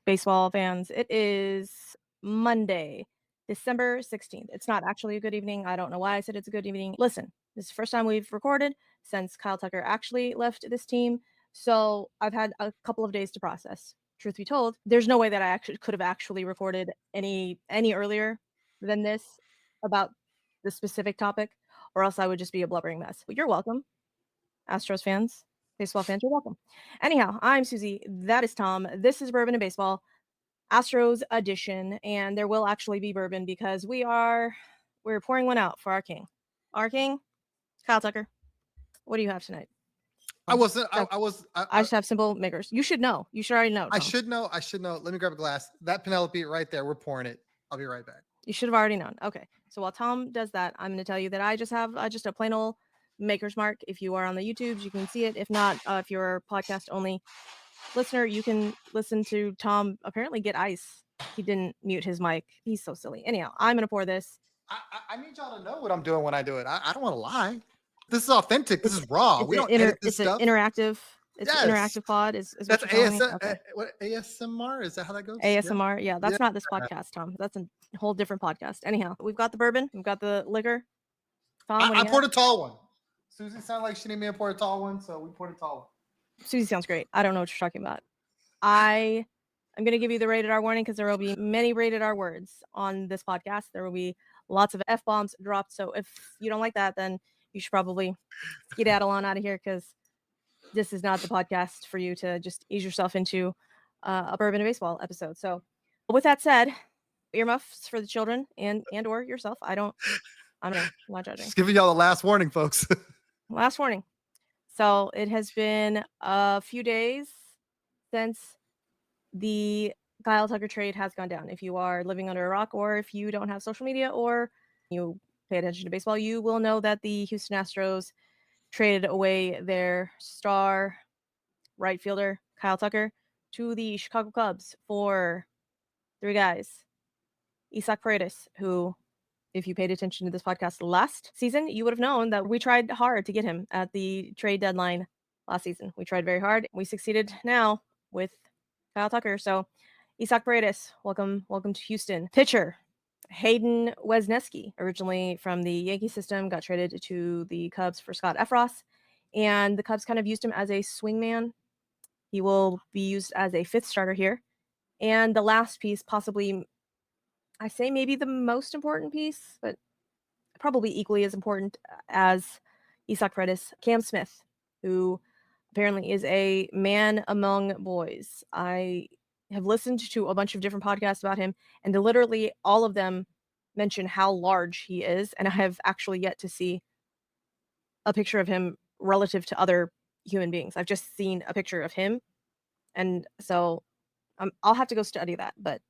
baseball fans. It is Monday, December 16th. It's not actually a good evening. I don't know why I said it's a good evening. Listen, this is the first time we've recorded since Kyle Tucker actually left this team. So I've had a couple of days to process. Truth be told, there's no way that I actually could have actually recorded any earlier than this about the specific topic, or else I would just be a blubbering mess. But you're welcome, Astros fans. Baseball fans, you're welcome. Anyhow, I'm Suzy. That is Tom. This is Bourbon and Baseball, Astros edition, and there will actually be bourbon because we're pouring one out for our king. Our king, Kyle Tucker. What do you have tonight? I just have simple makers. You should know. You should already know, Tom. I should know. Let me grab a glass. That Penelope right there. We're pouring it. I'll be right back. You should have already known. Okay. So while Tom does that, I'm going to tell you that I just have just a plain old Maker's Mark. If you are on the YouTubes, you can see it. If not, if you're a podcast only listener, you can listen to Tom apparently get ice. He didn't mute his mic. He's so silly. Anyhow, I'm going to pour this. I need y'all to know what I'm doing when I do it. I don't want to lie. This is authentic. This is raw. We don't edit this stuff. Interactive. It's an interactive pod. That's what ASMR? Is that how that goes? ASMR. Yeah, that's not this podcast, Tom. That's a whole different podcast. Anyhow, we've got the bourbon. We've got the liquor. Tom, I poured a tall one. Suzy sounded like she needed me to pour a tall one, so we poured a tall one. Suzy sounds great. I don't know what you're talking about. I'm going to give you the rated R warning because there will be many rated R words on this podcast. There will be lots of F-bombs dropped. So if you don't like that, then you should probably skedaddle on out of here because this is not the podcast for you to just ease yourself into a Bourbon and Baseball episode. So with that said, earmuffs for the children and or yourself. I'm not judging. Just giving y'all the last warning, folks. Last warning. So it has been a few days since the Kyle Tucker trade has gone down. If you are living under a rock or if you don't have social media or you pay attention to baseball, you will know that the Houston Astros traded away their star right fielder, Kyle Tucker, to the Chicago Cubs for three guys. Isaac Paredes, who, if you paid attention to this podcast last season, you would have known that we tried hard to get him at the trade deadline last season. We tried very hard. We succeeded now with Kyle Tucker. So Isaac Paredes, welcome to Houston. Pitcher, Hayden Wesneski, originally from the Yankee system, got traded to the Cubs for Scott Efros, and the Cubs kind of used him as a swingman. He will be used as a fifth starter here. And the last piece, possibly, I say maybe the most important piece, but probably equally as important as Isaac Paredes, Cam Smith, who apparently is a man among boys. I have listened to a bunch of different podcasts about him, and literally all of them mention how large he is, and I have actually yet to see a picture of him relative to other human beings. I've just seen a picture of him, and so I'll have to go study that, but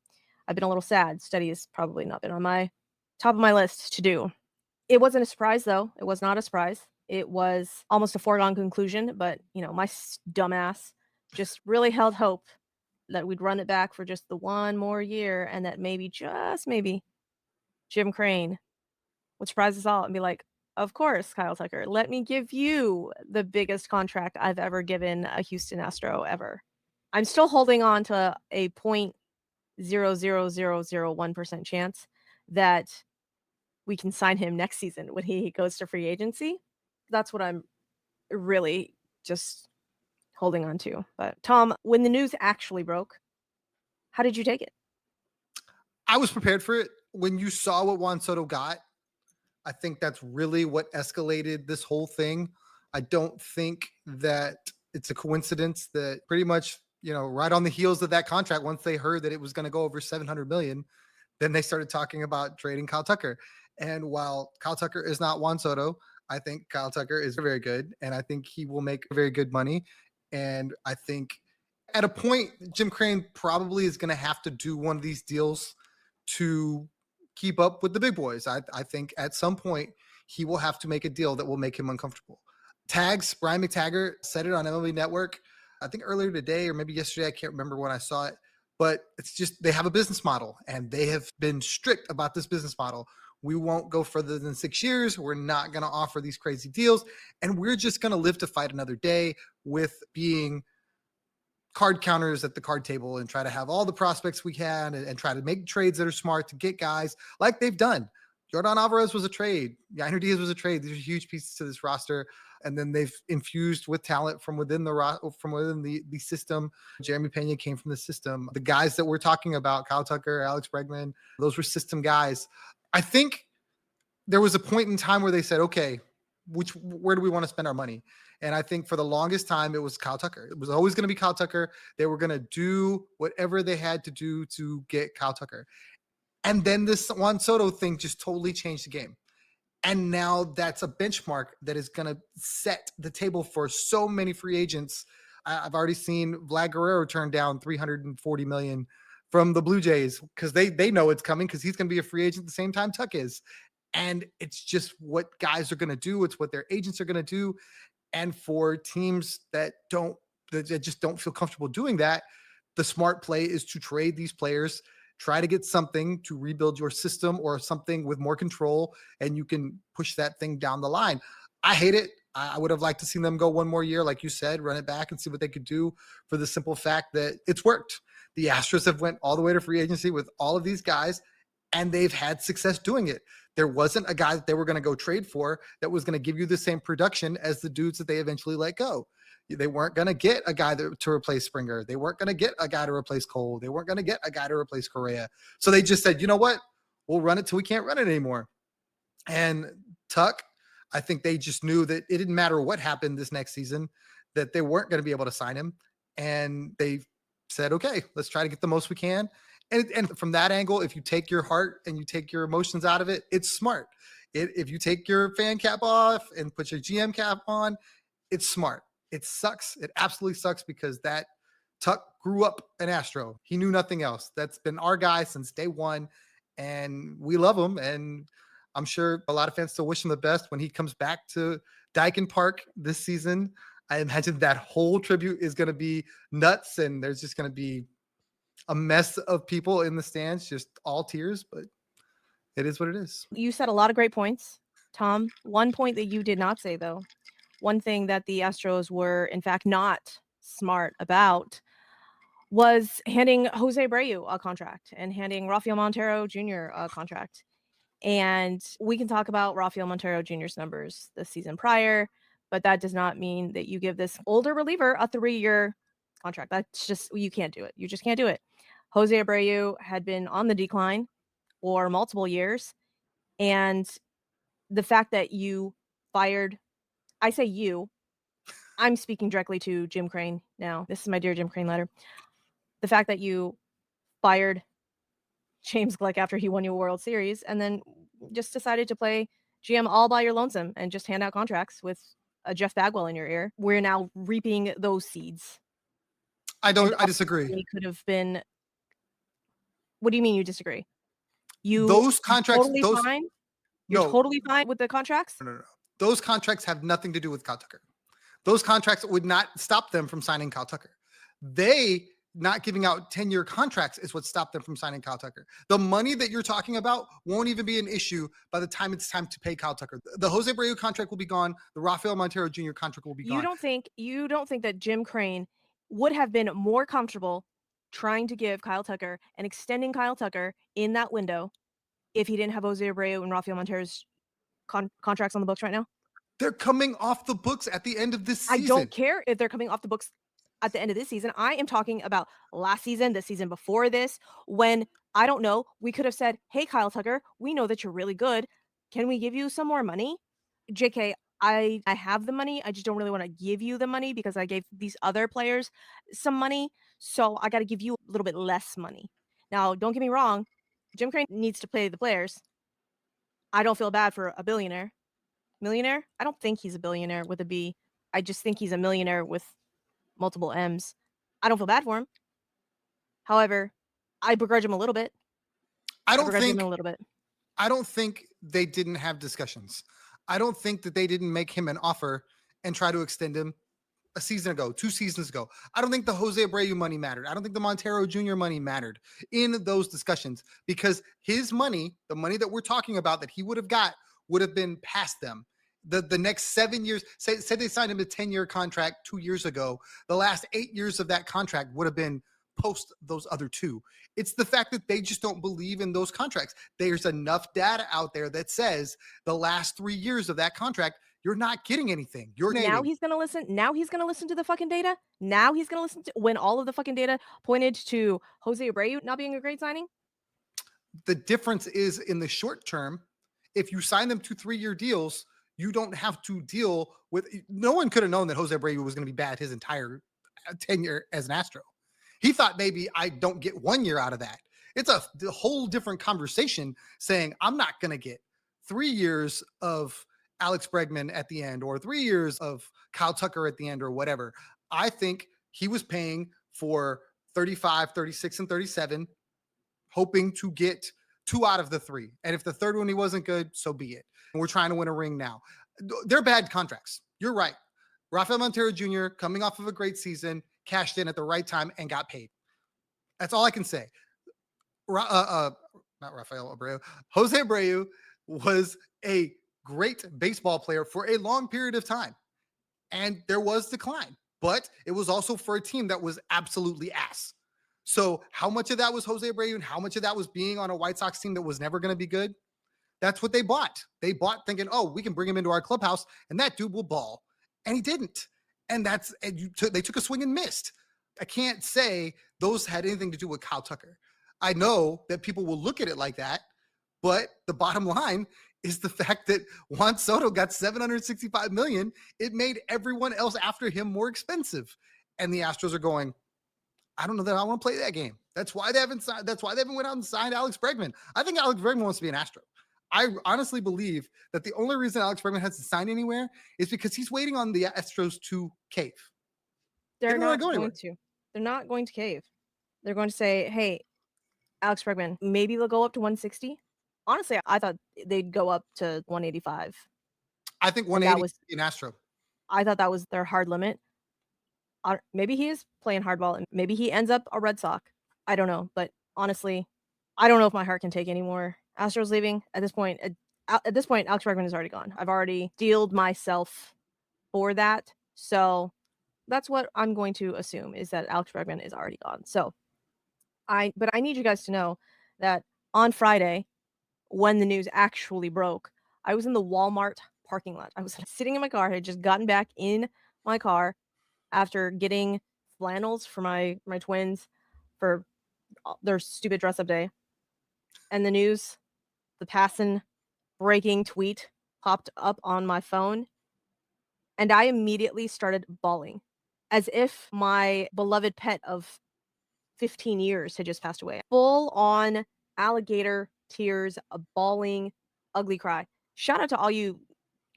I've been a little sad. Study has probably not been on my top of my list to do. It wasn't a surprise, though. It was not a surprise. It was almost a foregone conclusion, but, my dumbass just really held hope that we'd run it back for just the one more year and that maybe, just maybe, Jim Crane would surprise us all and be like, of course, Kyle Tucker, let me give you the biggest contract I've ever given a Houston Astro ever. I'm still holding on to a 0.00001% chance that we can sign him next season when he goes to free agency. That's what I'm really just holding on to. But Tom, when the news actually broke, how did you take it? I was prepared for it. When you saw what Juan Soto got, I think that's really what escalated this whole thing. I don't think that it's a coincidence that pretty much, right on the heels of that contract, once they heard that it was going to go over $700 million, then they started talking about trading Kyle Tucker. And while Kyle Tucker is not Juan Soto, I think Kyle Tucker is very good, and I think he will make very good money. And I think at a point, Jim Crane probably is going to have to do one of these deals to keep up with the big boys. I think at some point he will have to make a deal that will make him uncomfortable. Brian McTaggart said it on MLB Network, I think earlier today or maybe yesterday. I can't remember when I saw it, but it's just they have a business model and they have been strict about this business model. We won't go further than 6 years. We're not going to offer these crazy deals. And we're just going to live to fight another day with being card counters at the card table and try to have all the prospects we can and try to make trades that are smart to get guys like they've done. Jordan Alvarez was a trade. Yainer Diaz was a trade. These are huge pieces to this roster. And then they've infused with talent from within the system. Jeremy Pena came from the system. The guys that we're talking about, Kyle Tucker, Alex Bregman, those were system guys. I think there was a point in time where they said, okay, where do we want to spend our money? And I think for the longest time, it was Kyle Tucker. It was always going to be Kyle Tucker. They were going to do whatever they had to do to get Kyle Tucker. And then this Juan Soto thing just totally changed the game. And now that's a benchmark that is going to set the table for so many free agents. I've already seen Vlad Guerrero turn down $340 million from the Blue Jays because they know it's coming because he's going to be a free agent at the same time Tuck is. And it's just what guys are going to do. It's what their agents are going to do. And for teams that just don't feel comfortable doing that, the smart play is to trade these players, try to get something to rebuild your system or something with more control, and you can push that thing down the line. I hate it. I would have liked to see them go one more year, like you said, run it back and see what they could do, for the simple fact that it's worked. The Astros have went all the way to free agency with all of these guys, and they've had success doing it. There wasn't a guy that they were going to go trade for that was going to give you the same production as the dudes that they eventually let go. They weren't going to get a guy to replace Springer. They weren't going to get a guy to replace Cole. They weren't going to get a guy to replace Correa. So they just said, you know what? We'll run it till we can't run it anymore. And Tuck, I think they just knew that it didn't matter what happened this next season, that they weren't going to be able to sign him. And they said, okay, let's try to get the most we can. And from that angle, if you take your heart and you take your emotions out of it, it's smart. If you take your fan cap off and put your GM cap on, it's smart. It sucks. It absolutely sucks because that Tuck grew up an Astro. He knew nothing else. That's been our guy since day one, and we love him. And I'm sure a lot of fans still wish him the best when he comes back to Dyken Park this season. I imagine that whole tribute is going to be nuts, and there's just going to be a mess of people in the stands, just all tears, but it is what it is. You said a lot of great points, Tom. One point that you did not say, though, one thing that the Astros were, in fact, not smart about was handing Jose Abreu a contract and handing Rafael Montero Jr. a contract. And we can talk about Rafael Montero Jr.'s numbers the season prior, but that does not mean that you give this older reliever a 3-year contract. That's just, you can't do it. You just can't do it. Jose Abreu had been on the decline for multiple years. And the fact that you fired, I say you, I'm speaking directly to Jim Crane now. This is my Dear Jim Crane letter. The fact that you fired James Glick after he won you a World Series and then just decided to play GM all by your lonesome and just hand out contracts with a Jeff Bagwell in your ear. We're now reaping those seeds. I disagree. It could have been. What do you mean you disagree? Those contracts, totally fine? You're totally fine with the contracts? No. Those contracts have nothing to do with Kyle Tucker. Those contracts would not stop them from signing Kyle Tucker. They not giving out 10-year contracts is what stopped them from signing Kyle Tucker. The money that you're talking about won't even be an issue by the time it's time to pay Kyle Tucker. The Jose Abreu contract will be gone. The Rafael Montero Jr. contract will be gone. You don't think that Jim Crane would have been more comfortable trying to give Kyle Tucker and extending Kyle Tucker in that window if he didn't have Jose Abreu and Rafael Montero's contracts on the books right now? They're coming off the books at the end of this season. I don't care if they're coming off the books at the end of this season. I am talking about last season, the season before this, when, I don't know, we could have said, hey, Kyle Tucker, we know that you're really good. Can we give you some more money? JK, I have the money. I just don't really want to give you the money because I gave these other players some money. So I got to give you a little bit less money. Now, don't get me wrong. Jim Crane needs to pay the players. I don't feel bad for a billionaire. Millionaire? I don't think he's a billionaire with a B. I just think he's a millionaire with multiple M's. I don't feel bad for him. However, I begrudge him a little bit. I don't think they didn't have discussions. I don't think that they didn't make him an offer and try to extend him a season ago, 2 seasons ago. I don't think the Jose Abreu money mattered. I don't think the Montero Jr. money mattered in those discussions because his money, the money that we're talking about that he would have got, would have been past them. The next 7 years, say they signed him a 10-year contract 2 years ago. The last 8 years of that contract would have been post those other two. It's the fact that they just don't believe in those contracts. There's enough data out there that says the last 3 years of that contract, you're not getting anything. You're Now he's gonna listen. Now he's gonna listen to the fucking data. Now he's gonna listen to when all of the fucking data pointed to Jose Abreu not being a great signing. The difference is in the short term, if you sign them to 3-year deals, you don't have to deal with. No one could have known that Jose Abreu was going to be bad his entire tenure as an Astro. He thought maybe I don't get 1 year out of that. It's a whole different conversation saying I'm not going to get 3 years of Alex Bregman at the end or 3 years of Kyle Tucker at the end or whatever. I think he was paying for 35, 36, and 37, hoping to get 2 out of the 3. And if the third one he wasn't good, so be it. And we're trying to win a ring now. They're bad contracts. You're right. Rafael Montero Jr. coming off of a great season, cashed in at the right time and got paid. That's all I can say. Not Rafael Abreu. Jose Abreu was a great baseball player for a long period of time. And there was decline, but it was also for a team that was absolutely ass. So how much of that was Jose Abreu and how much of that was being on a White Sox team that was never going to be good? That's what they bought. They bought thinking, oh, we can bring him into our clubhouse and that dude will ball. And he didn't. And they took a swing and missed. I can't say those had anything to do with Kyle Tucker. I know that people will look at it like that, but the bottom line is the fact that Juan Soto got $765 million. It made everyone else after him more expensive. And the Astros are going, I don't know that I want to play that game. That's why they haven't signed. That's why they haven't went out and signed Alex Bregman. I think Alex Bregman wants to be an Astro. I honestly believe that the only reason Alex Bregman hasn't signed anywhere is because he's waiting on the Astros to cave. They're not going to. They're not going to cave. They're going to say, hey, Alex Bregman, maybe they'll go up to 160. Honestly, I thought they'd go up to 185. I think 180 was an Astro. I thought that was their hard limit. Maybe he is playing hardball and maybe he ends up a Red Sox. I don't know. But honestly, I don't know if my heart can take anymore. Astros leaving at this point. At this point, Alex Bregman is already gone. I've already dealed myself for that. So that's what I'm going to assume is that Alex Bregman is already gone. So but I need you guys to know that on Friday, when the news actually broke, I was in the Walmart parking lot. I was sitting in my car. I had just gotten back in my car after getting flannels for my twins for their stupid dress up day. And the news, the passing breaking tweet popped up on my phone. And I immediately started bawling as if my beloved pet of 15 years had just passed away. Full on alligator tears, a bawling, ugly cry. Shout out to all you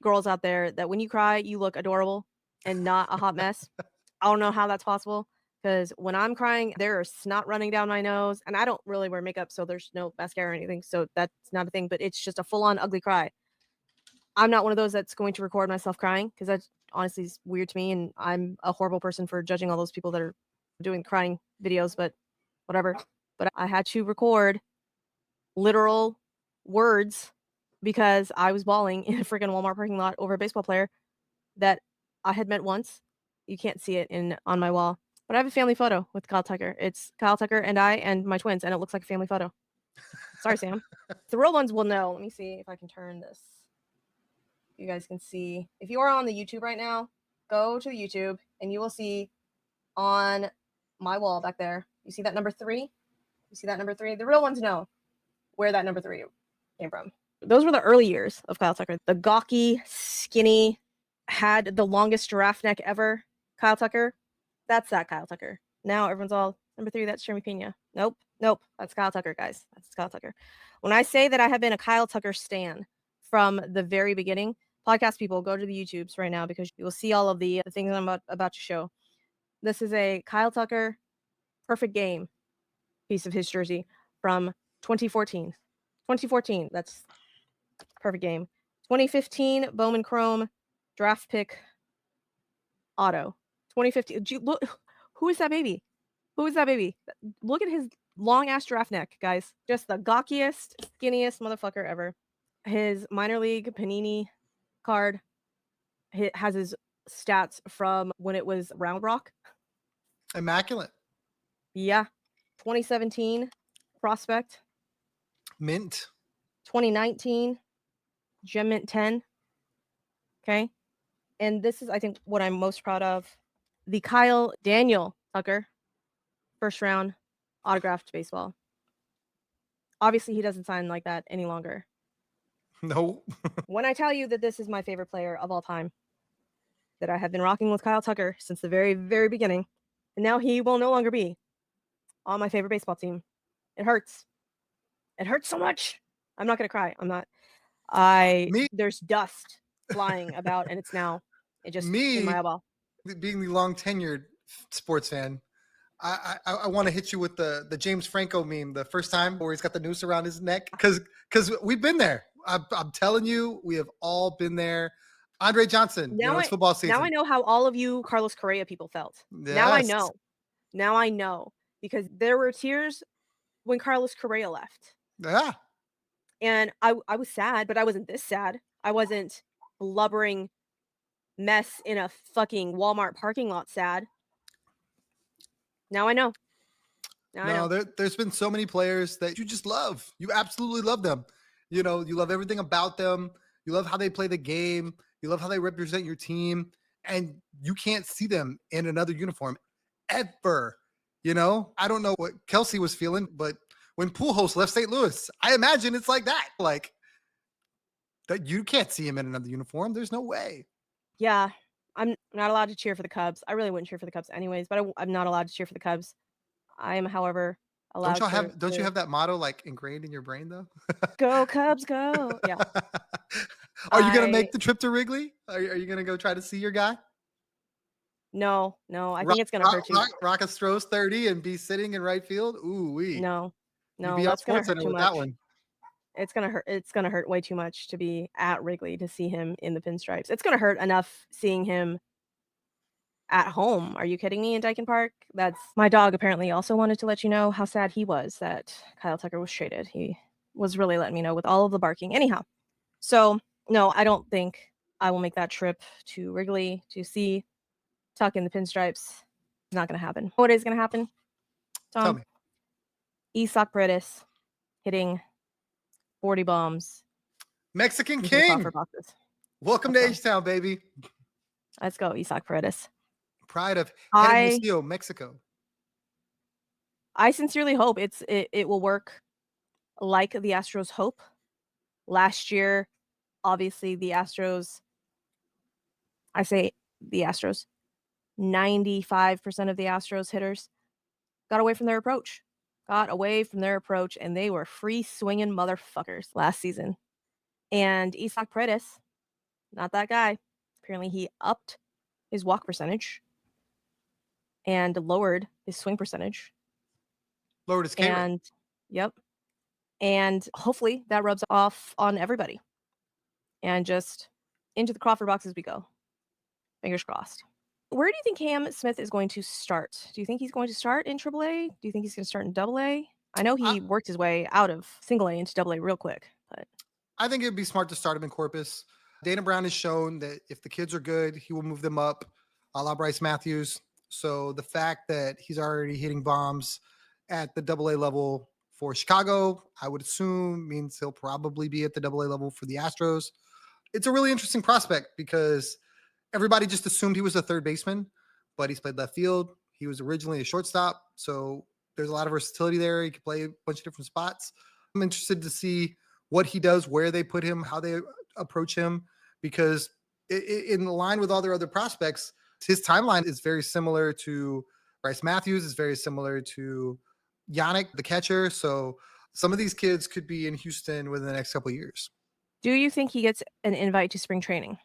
girls out there that when you cry, you look adorable and not a hot mess. I don't know how that's possible because when I'm crying, there is snot running down my nose and I don't really wear makeup, so there's no mascara or anything. So that's not a thing, but it's just a full on ugly cry. I'm not one of those that's going to record myself crying because that honestly is weird to me. And I'm a horrible person for judging all those people that are doing crying videos, but whatever. But I had to record literal words because I was bawling in a freaking Walmart parking lot over a baseball player that I had met once. You can't see it on my wall, but I have a family photo with Kyle Tucker. It's Kyle Tucker and I and my twins, and it looks like a family photo. Sorry, Sam. The real ones will know. Let me see if I can turn this. You guys can see. If you are on the YouTube right now, go to the YouTube and you will see on my wall back there. You see that number 3? You see that number 3? The real ones know where that number 3 came from. Those were the early years of Kyle Tucker. The gawky, skinny, had the longest giraffe neck ever. Kyle Tucker. That's that Kyle Tucker. Now everyone's all, number 3, that's Jeremy Pena. Nope. That's Kyle Tucker, guys. That's Kyle Tucker. When I say that I have been a Kyle Tucker stan from the very beginning, podcast people, go to the YouTubes right now because you will see all of the things I'm about to show. This is a Kyle Tucker perfect game piece of his jersey from 2014. 2014, that's perfect game. 2015, Bowman Chrome draft pick auto. 2015. Look, who is that baby? Who is that baby? Look at his long ass giraffe neck, guys. Just the gawkiest, skinniest motherfucker ever. His minor league Panini card has his stats from when it was Round Rock. Immaculate. Yeah. 2017 prospect, Mint. 2019 Gem Mint 10. Okay. And this is, I think, what I'm most proud of. The Kyle Daniel Tucker first round autographed baseball. Obviously, he doesn't sign like that any longer. No. When I tell you that this is my favorite player of all time, that I have been rocking with Kyle Tucker since the very, very beginning, and now he will no longer be on my favorite baseball team. It hurts. It hurts so much. I'm not gonna cry. I'm not. Me, There's dust flying about, and it just in my me eyeball. being the long tenured sports fan, I want to hit you with the James Franco meme the first time where he's got the noose around his neck because we've been there. I'm telling you, we have all been there. Andre Johnson, it's football Now I season. know how all of you Carlos Correa people felt. Now I Yes. know. Now I know because there were tears when Carlos Correa left. Yeah. And I was sad, but I wasn't this sad. I wasn't blubbering mess in a fucking Walmart parking lot sad. Now I know. Now I No, know. there's been so many players that you just love. You absolutely love them. You love everything about them. You love how they play the game. You love how they represent your team. And you can't see them in another uniform ever. I don't know what Kelsey was feeling, but when Pujols left St. Louis, I imagine it's like that. Like that you can't see him in another uniform. There's no way. Yeah. I'm not allowed to cheer for the Cubs. I really wouldn't cheer for the Cubs anyways, but I'm not allowed to cheer for the Cubs. I am, however, allowed Don't you to have that motto like ingrained in your brain though? go Cubs go. Yeah. Are you gonna I make the trip to Wrigley? Are you gonna go try to see your guy? No, I think it's gonna hurt too. Rock Astros 30 and be sitting in right field? Ooh wee. No. You'd No, be on that's gonna Sports hurt Center too with that much. one. It's gonna hurt way too much to be at Wrigley to see him in the pinstripes. It's gonna hurt enough seeing him at home. Are you kidding me? In Dyken Park? That's my dog apparently also wanted to let you know how sad he was that Kyle Tucker was traded. He was really letting me know with all of the barking. Anyhow, so no, I don't think I will make that trip to Wrigley to see Tuck in the pinstripes. It's not gonna happen. What is gonna happen, Tell Tom? me. Isak Paredes hitting 40 bombs Mexican into the coffer King. boxes. Welcome to Let's go. H-Town, baby. Let's go, Isak Paredes. Pride of I Hermosillo, Mexico. I sincerely hope it will work like the Astros hope. Last year, obviously the Astros, I say the Astros, 95% of the Astros hitters got away from their approach. And they were free swinging motherfuckers last season. And Isak Paredes, not that guy. Apparently he upped his walk percentage and lowered his swing percentage. Lowered his K rate. And yep. And hopefully that rubs off on everybody. And just into the Crawford boxes we go. Fingers crossed. Where do you think Cam Smith is going to start? Do you think he's going to start in AAA? Do you think he's going to start in AA? I know he worked his way out of single A into AA real quick, but I think it'd be smart to start him in Corpus. Dana Brown has shown that if the kids are good, he will move them up, a la Bryce Matthews. So the fact that he's already hitting bombs at the AA level for Chicago, I would assume means he'll probably be at the AA level for the Astros. It's a really interesting prospect because everybody just assumed he was a third baseman, but he's played left field. He was originally a shortstop. So there's a lot of versatility there. He can play a bunch of different spots. I'm interested to see what he does, where they put him, how they approach him, because in line with all their other prospects, his timeline is very similar to Bryce Matthews, is very similar to Yannick, the catcher. So some of these kids could be in Houston within the next couple of years. do you think he gets an invite to spring training?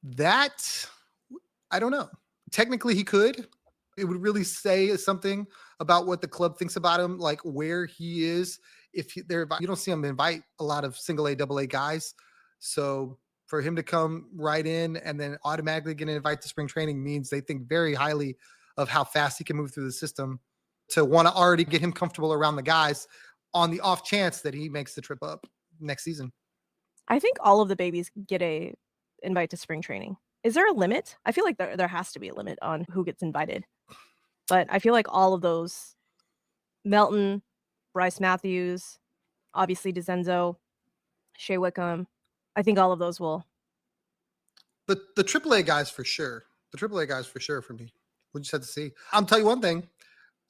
That, I don't know. Technically, he could. It would really say something about what the club thinks about him, like where he is. If you don't see him invite a lot of single A, double A guys. So for him to come right in and then automatically get an invite to spring training means they think very highly of how fast he can move through the system to want to already get him comfortable around the guys on the off chance that he makes the trip up next season. I think all of the babies get a invite to spring training. Is there a limit? I feel like there has to be a limit on who gets invited. But I feel like all of those, Melton, Bryce Matthews, obviously DeCenzo, Shea Wickham, I think all of those will. The AAA guys for sure. The AAA guys for sure for me. We just have to see. I'll tell you one thing.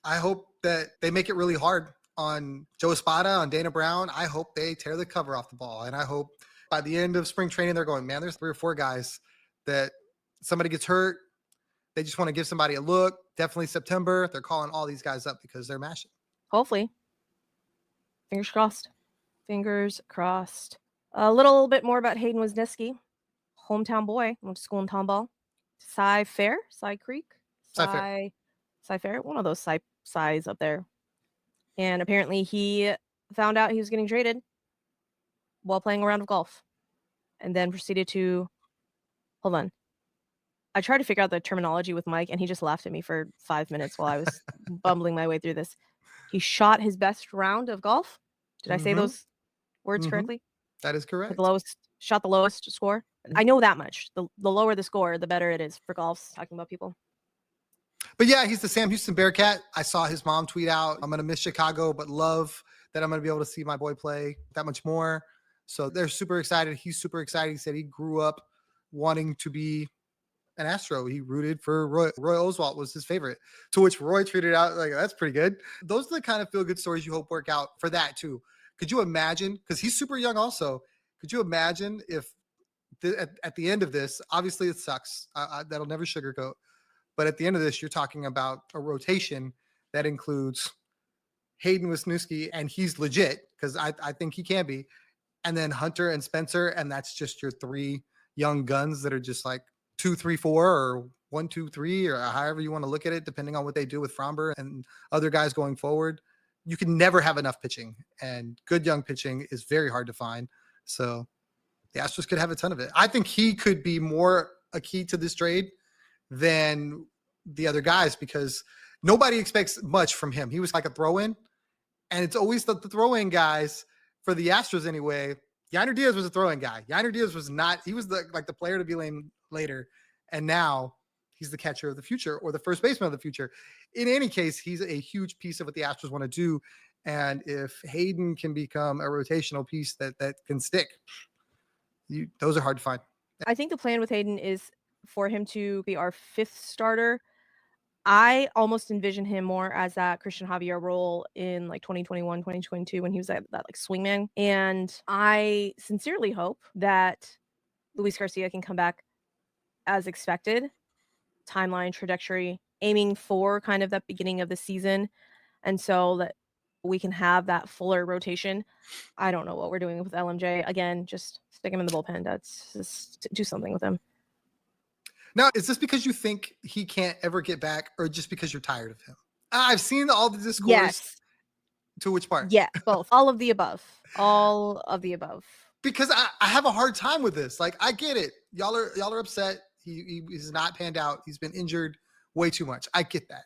I hope that they make it really hard on Joe Espada, on Dana Brown. I hope they tear the cover off the ball. And I hope by the end of spring training, they're going, man, there's 3 or 4 guys that somebody gets hurt. They just want to give somebody a look. Definitely September. They're calling all these guys up because they're mashing. Hopefully. Fingers crossed. Fingers crossed. A little bit more about Hayden Wisniewski. Hometown boy. Went to school in Tomball. Cy Fair? Cy Creek? Cy Fair? One of those Cy's up there. And apparently he found out he was getting traded while playing a round of golf. And then proceeded to... Hold on. I tried to figure out the terminology with Mike, and he just laughed at me for 5 minutes while I was bumbling my way through this. He shot his best round of golf. Did I say those words correctly? That is correct. Shot the lowest score. I know that much. The lower the score, the better it is for golf. Talking about people. But yeah, he's the Sam Houston Bearcat. I saw his mom tweet out, I'm going to miss Chicago, but love that I'm going to be able to see my boy play that much more. So they're super excited. He's super excited. He said he grew up wanting to be an Astro. He rooted for Roy Oswalt was his favorite, to which Roy tweeted out like, that's pretty good. Those are the kind of feel good stories you hope work out for that too. Could you imagine, because he's super young also, could you imagine if at the end of this, obviously it sucks. That'll never sugarcoat. But at the end of this, you're talking about a rotation that includes Hayden Wisniewski, and he's legit because I think he can be. And then Hunter and Spencer, and that's just your 3 young guns that are just like 2, 3, 4, or 1, 2, 3, or however you want to look at it, depending on what they do with Fromber and other guys going forward. You can never have enough pitching, and good young pitching is very hard to find. So the Astros could have a ton of it. I think he could be more a key to this trade than the other guys because nobody expects much from him. He was like a throw-in, and it's always the throw-in guys for the Astros anyway. Yainer Diaz was a throw-in guy. Yainer Diaz was not. He was the player to be named later, and now he's the catcher of the future or the first baseman of the future. In any case, he's a huge piece of what the Astros want to do, and if Hayden can become a rotational piece that can stick, those are hard to find. I think the plan with Hayden is for him to be our 5th starter. I almost envision him more as that Christian Javier role in like 2021, 2022 when he was that like swingman. And I sincerely hope that Luis Garcia can come back as expected. Timeline, trajectory, aiming for kind of that beginning of the season. And so that we can have that fuller rotation. I don't know what we're doing with LMJ. Again, just stick him in the bullpen. That's just do something with him. Now, is this because you think he can't ever get back, or just because you're tired of him? I've seen all the discourse. Yes. To which part? Yeah, both. All of the above. All of the above. Because I have a hard time with this. Like, I get it. Y'all are upset. He's not panned out. He's been injured way too much. I get that.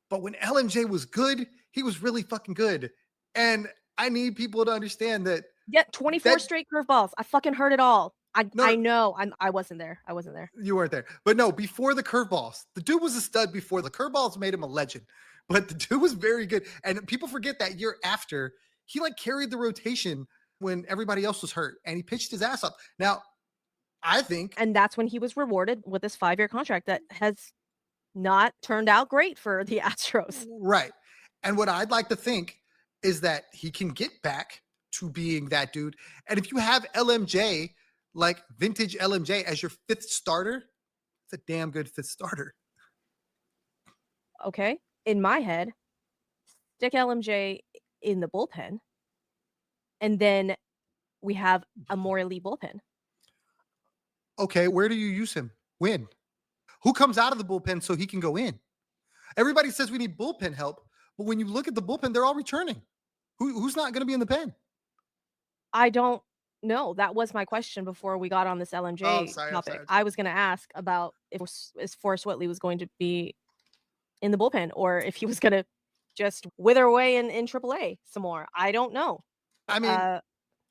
But when LMJ was good, he was really fucking good. And I need people to understand that. Yeah, 24 straight curveballs. I fucking heard it all. I know. I wasn't there. I wasn't there. You weren't there. But no, before the curveballs, the dude was a stud before. The curveballs made him a legend. But the dude was very good. And people forget that year after, he like carried the rotation when everybody else was hurt. And he pitched his ass up. Now, I think. And that's when he was rewarded with this 5-year contract that has not turned out great for the Astros. Right. And what I'd like to think is that he can get back to being that dude. And if you have LMJ, like vintage LMJ as your 5th starter, it's a damn good 5th starter. Okay. In my head, stick LMJ in the bullpen, and then we have a more elite bullpen. Okay, where do you use him? When? Who comes out of the bullpen so he can go in? Everybody says we need bullpen help, but when you look at the bullpen, they're all returning. Who's not going to be in the pen? I don't know. That was my question before we got on this LMJ topic. I was going to ask about if Forrest Whitley was going to be in the bullpen or if he was going to just wither away in AAA some more. I don't know. I mean,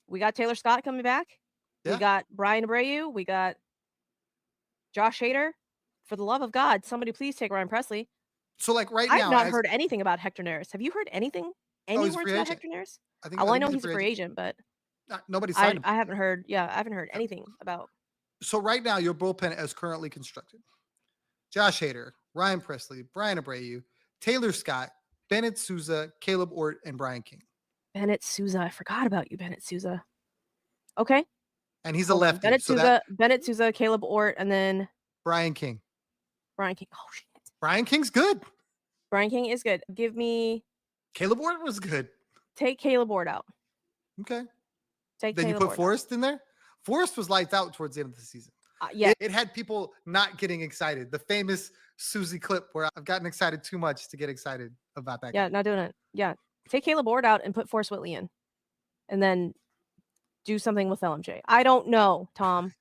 we got Taylor Scott coming back. We Yeah. got Brian Abreu. We got Josh Hader. For the love of God, somebody please take Ryan Presley. So like right I've now, not as heard anything about Hector Neris. Have you heard anything? oh, Any he's a words free about agent. Hector Neris? I think Well, I know he's a he's a free free agent. agent, but Nobody signed him. I haven't heard. Yeah, I haven't heard Yeah. anything about. So right now, your bullpen is currently constructed: Josh Hader, Ryan Presley, Brian Abreu, Taylor Scott, Bennett Souza, Caleb Ort, and Brian King. Bennett Souza. I forgot about you, Bennett Souza. Okay, And he's a hold on. lefty. So that Bennett Souza, Caleb Ort, and then Brian King. Brian King. Oh shit. Brian King's good. Brian King is good. Give me Caleb Ort was good. take Caleb Ort out. Okay. Take Then you Caleb put Ort Forrest in there. Forrest was lights out towards the end of the season. out. Yeah, It had people not getting excited. The famous Suzy clip where I've gotten excited too much to get excited about that yeah, guy. not doing it. Yeah, take Caleb Ort out and put Forrest Whitley in, and then do something with LMJ. I don't know, Tom.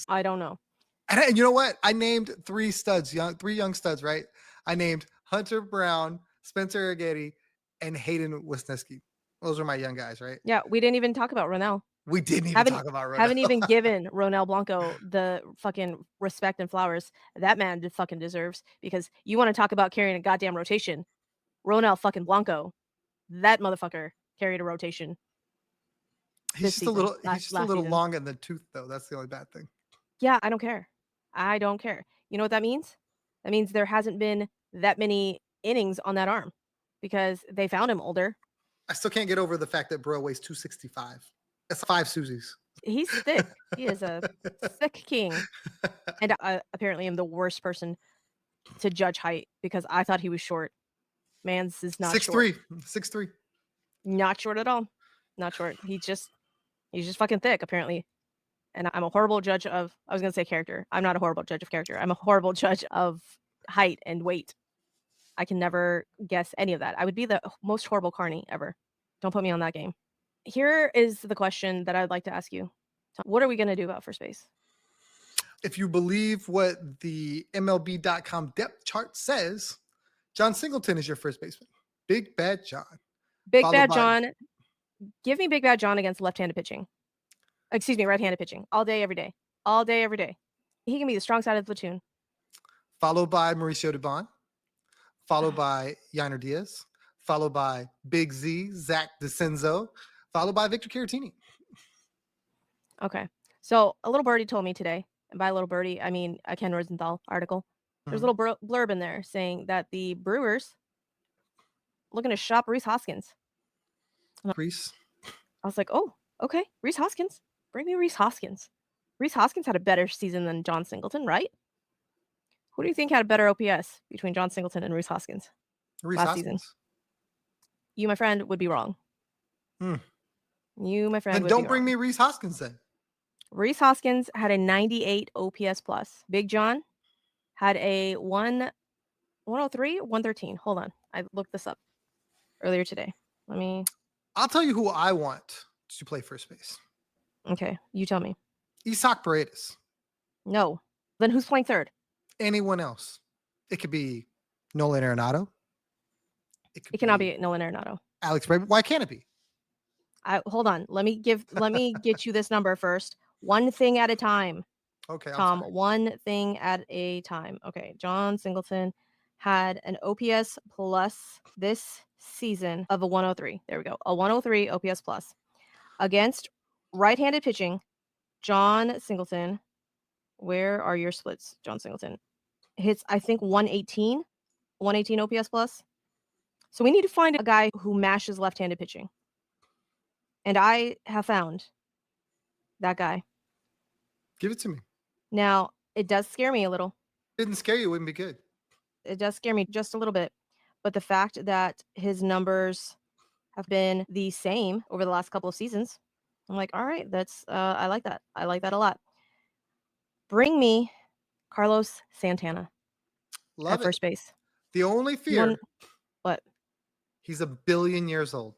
I don't know. And you know what? I named three young studs, right? I named Hunter Brown, Spencer Agati, and Hayden Wisniewski. Those are my young guys, right? Yeah, we didn't even talk about Ronell. We didn't even talk about Ronell. Haven't even given Ronell Blanco the fucking respect and flowers that man fucking deserves, because you want to talk about carrying a goddamn rotation. Ronell fucking Blanco, that motherfucker carried a rotation. He's just a little last season. long in the tooth, though. That's the only bad thing. Yeah, I don't care. I don't care. You know what that means? That means there hasn't been that many innings on that arm because they found him older. I still can't get over the fact that bro weighs 265. That's 5 Suzys. He's thick. He is a thick king. And I apparently am the worst person to judge height because I thought he was short. Mans is not short. 6'3". Not short at all. Not short. He's just fucking thick, apparently. And I'm a horrible judge of, I was gonna say character. I'm not a horrible judge of character. I'm a horrible judge of height and weight. I can never guess any of that. I would be the most horrible carny ever. Don't put me on that game. Here is the question that I'd like to ask you. What are we gonna do about first base? If you believe what the MLB.com depth chart says, John Singleton is your first baseman. Big Bad John. Big Followed Bad by- John. Give me Big Bad John against left-handed pitching. Excuse me, right-handed pitching. All day, every day. All day, every day. He can be the strong side of the platoon. Followed by Mauricio Dubon. Followed by Yainer Diaz. Followed by Big Z, Zach DeCenzo. Followed by Victor Caratini. Okay. So a little birdie told me today, and by a little birdie, I mean a Ken Rosenthal article. There's a little blurb in there saying that the Brewers looking to shop Rhys Hoskins. Reese. I was like, oh, okay, Rhys Hoskins. Bring me Rhys Hoskins. Rhys Hoskins had a better season than John Singleton, right? Who do you think had a better OPS between John Singleton and Rhys Hoskins last season? You, my friend, would be wrong. You, my friend, then don't bring me Rhys Hoskins then. Rhys Hoskins had a 98 OPS plus. Big John had a 103, 113. Hold on. I looked this up earlier today. I'll tell you who I want to play first base. Okay, you tell me. Isaac Paredes. No. Then who's playing third? Anyone else. It could be Nolan Arenado. It cannot be Nolan Arenado. Alex Bregman. Why can't it be? Hold on. Let me get you this number first. One thing at a time. Okay, Tom. One thing at a time. Okay. John Singleton had an OPS plus this season of a 103. There we go. A 103 OPS plus. Against right-handed pitching, John Singleton. Where are your splits, John Singleton? Hits, I think, 118 OPS plus. So we need to find a guy who mashes left-handed pitching. And I have found that guy. Give it to me. Now, it does scare me a little. Didn't scare you, wouldn't be good. It does scare me just a little bit. But the fact that his numbers have been the same over the last couple of seasons, I'm like, all right, that's I like that. I like that a lot. Bring me Carlos Santana at first base. The only fear. What? He's 1 billion years old.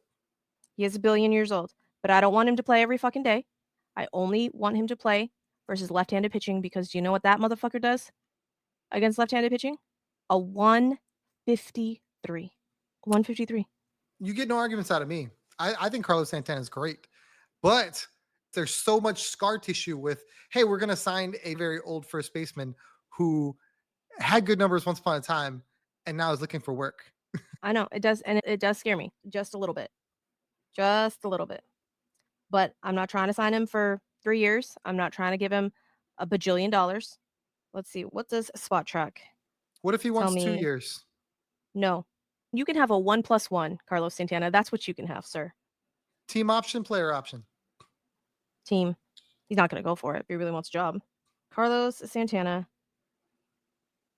He is 1 billion years old. But I don't want him to play every fucking day. I only want him to play versus left-handed pitching, because do you know what that motherfucker does against left-handed pitching? A 153. 153. You get no arguments out of me. I think Carlos Santana is great. But there's so much scar tissue with, hey, we're going to sign a very old first baseman who had good numbers once upon a time and now is looking for work. I know it does, and it does scare me just a little bit, just a little bit. But I'm not trying to sign him for 3 years. I'm not trying to give him a bajillion dollars. Let's see, what does Spot Track What if he tell wants 2 me? years? No. You can have a 1+1, Carlos Santana. That's what you can have, sir. Team option, player option. Team. He's not gonna go for it if he really wants a job. Carlos Santana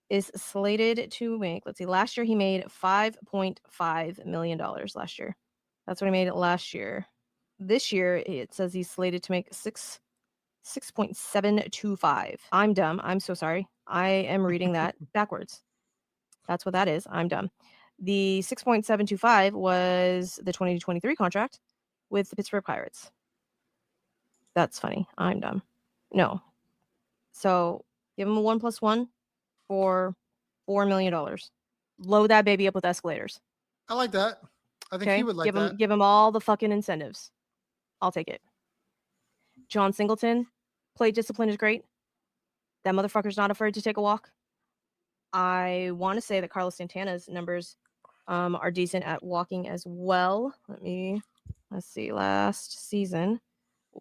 is slated to make, let's see, last year he made $5.5 million last year. That's what he made last year. This year, it says he's slated to make 6.725. I'm dumb. I'm so sorry. I am reading that backwards. That's what that is. I'm dumb. The 6.725 was the 2023 contract with the Pittsburgh Pirates. That's funny. I'm dumb. No. So give him a 1+1 for $4 million. Load that baby up with escalators. I like that. I think he Okay? would like that. Give him all the fucking incentives. I'll take it. John Singleton, plate discipline is great. That motherfucker's not afraid to take a walk. I want to say that Carlos Santana's numbers are decent at walking as well. Let's see. Last season.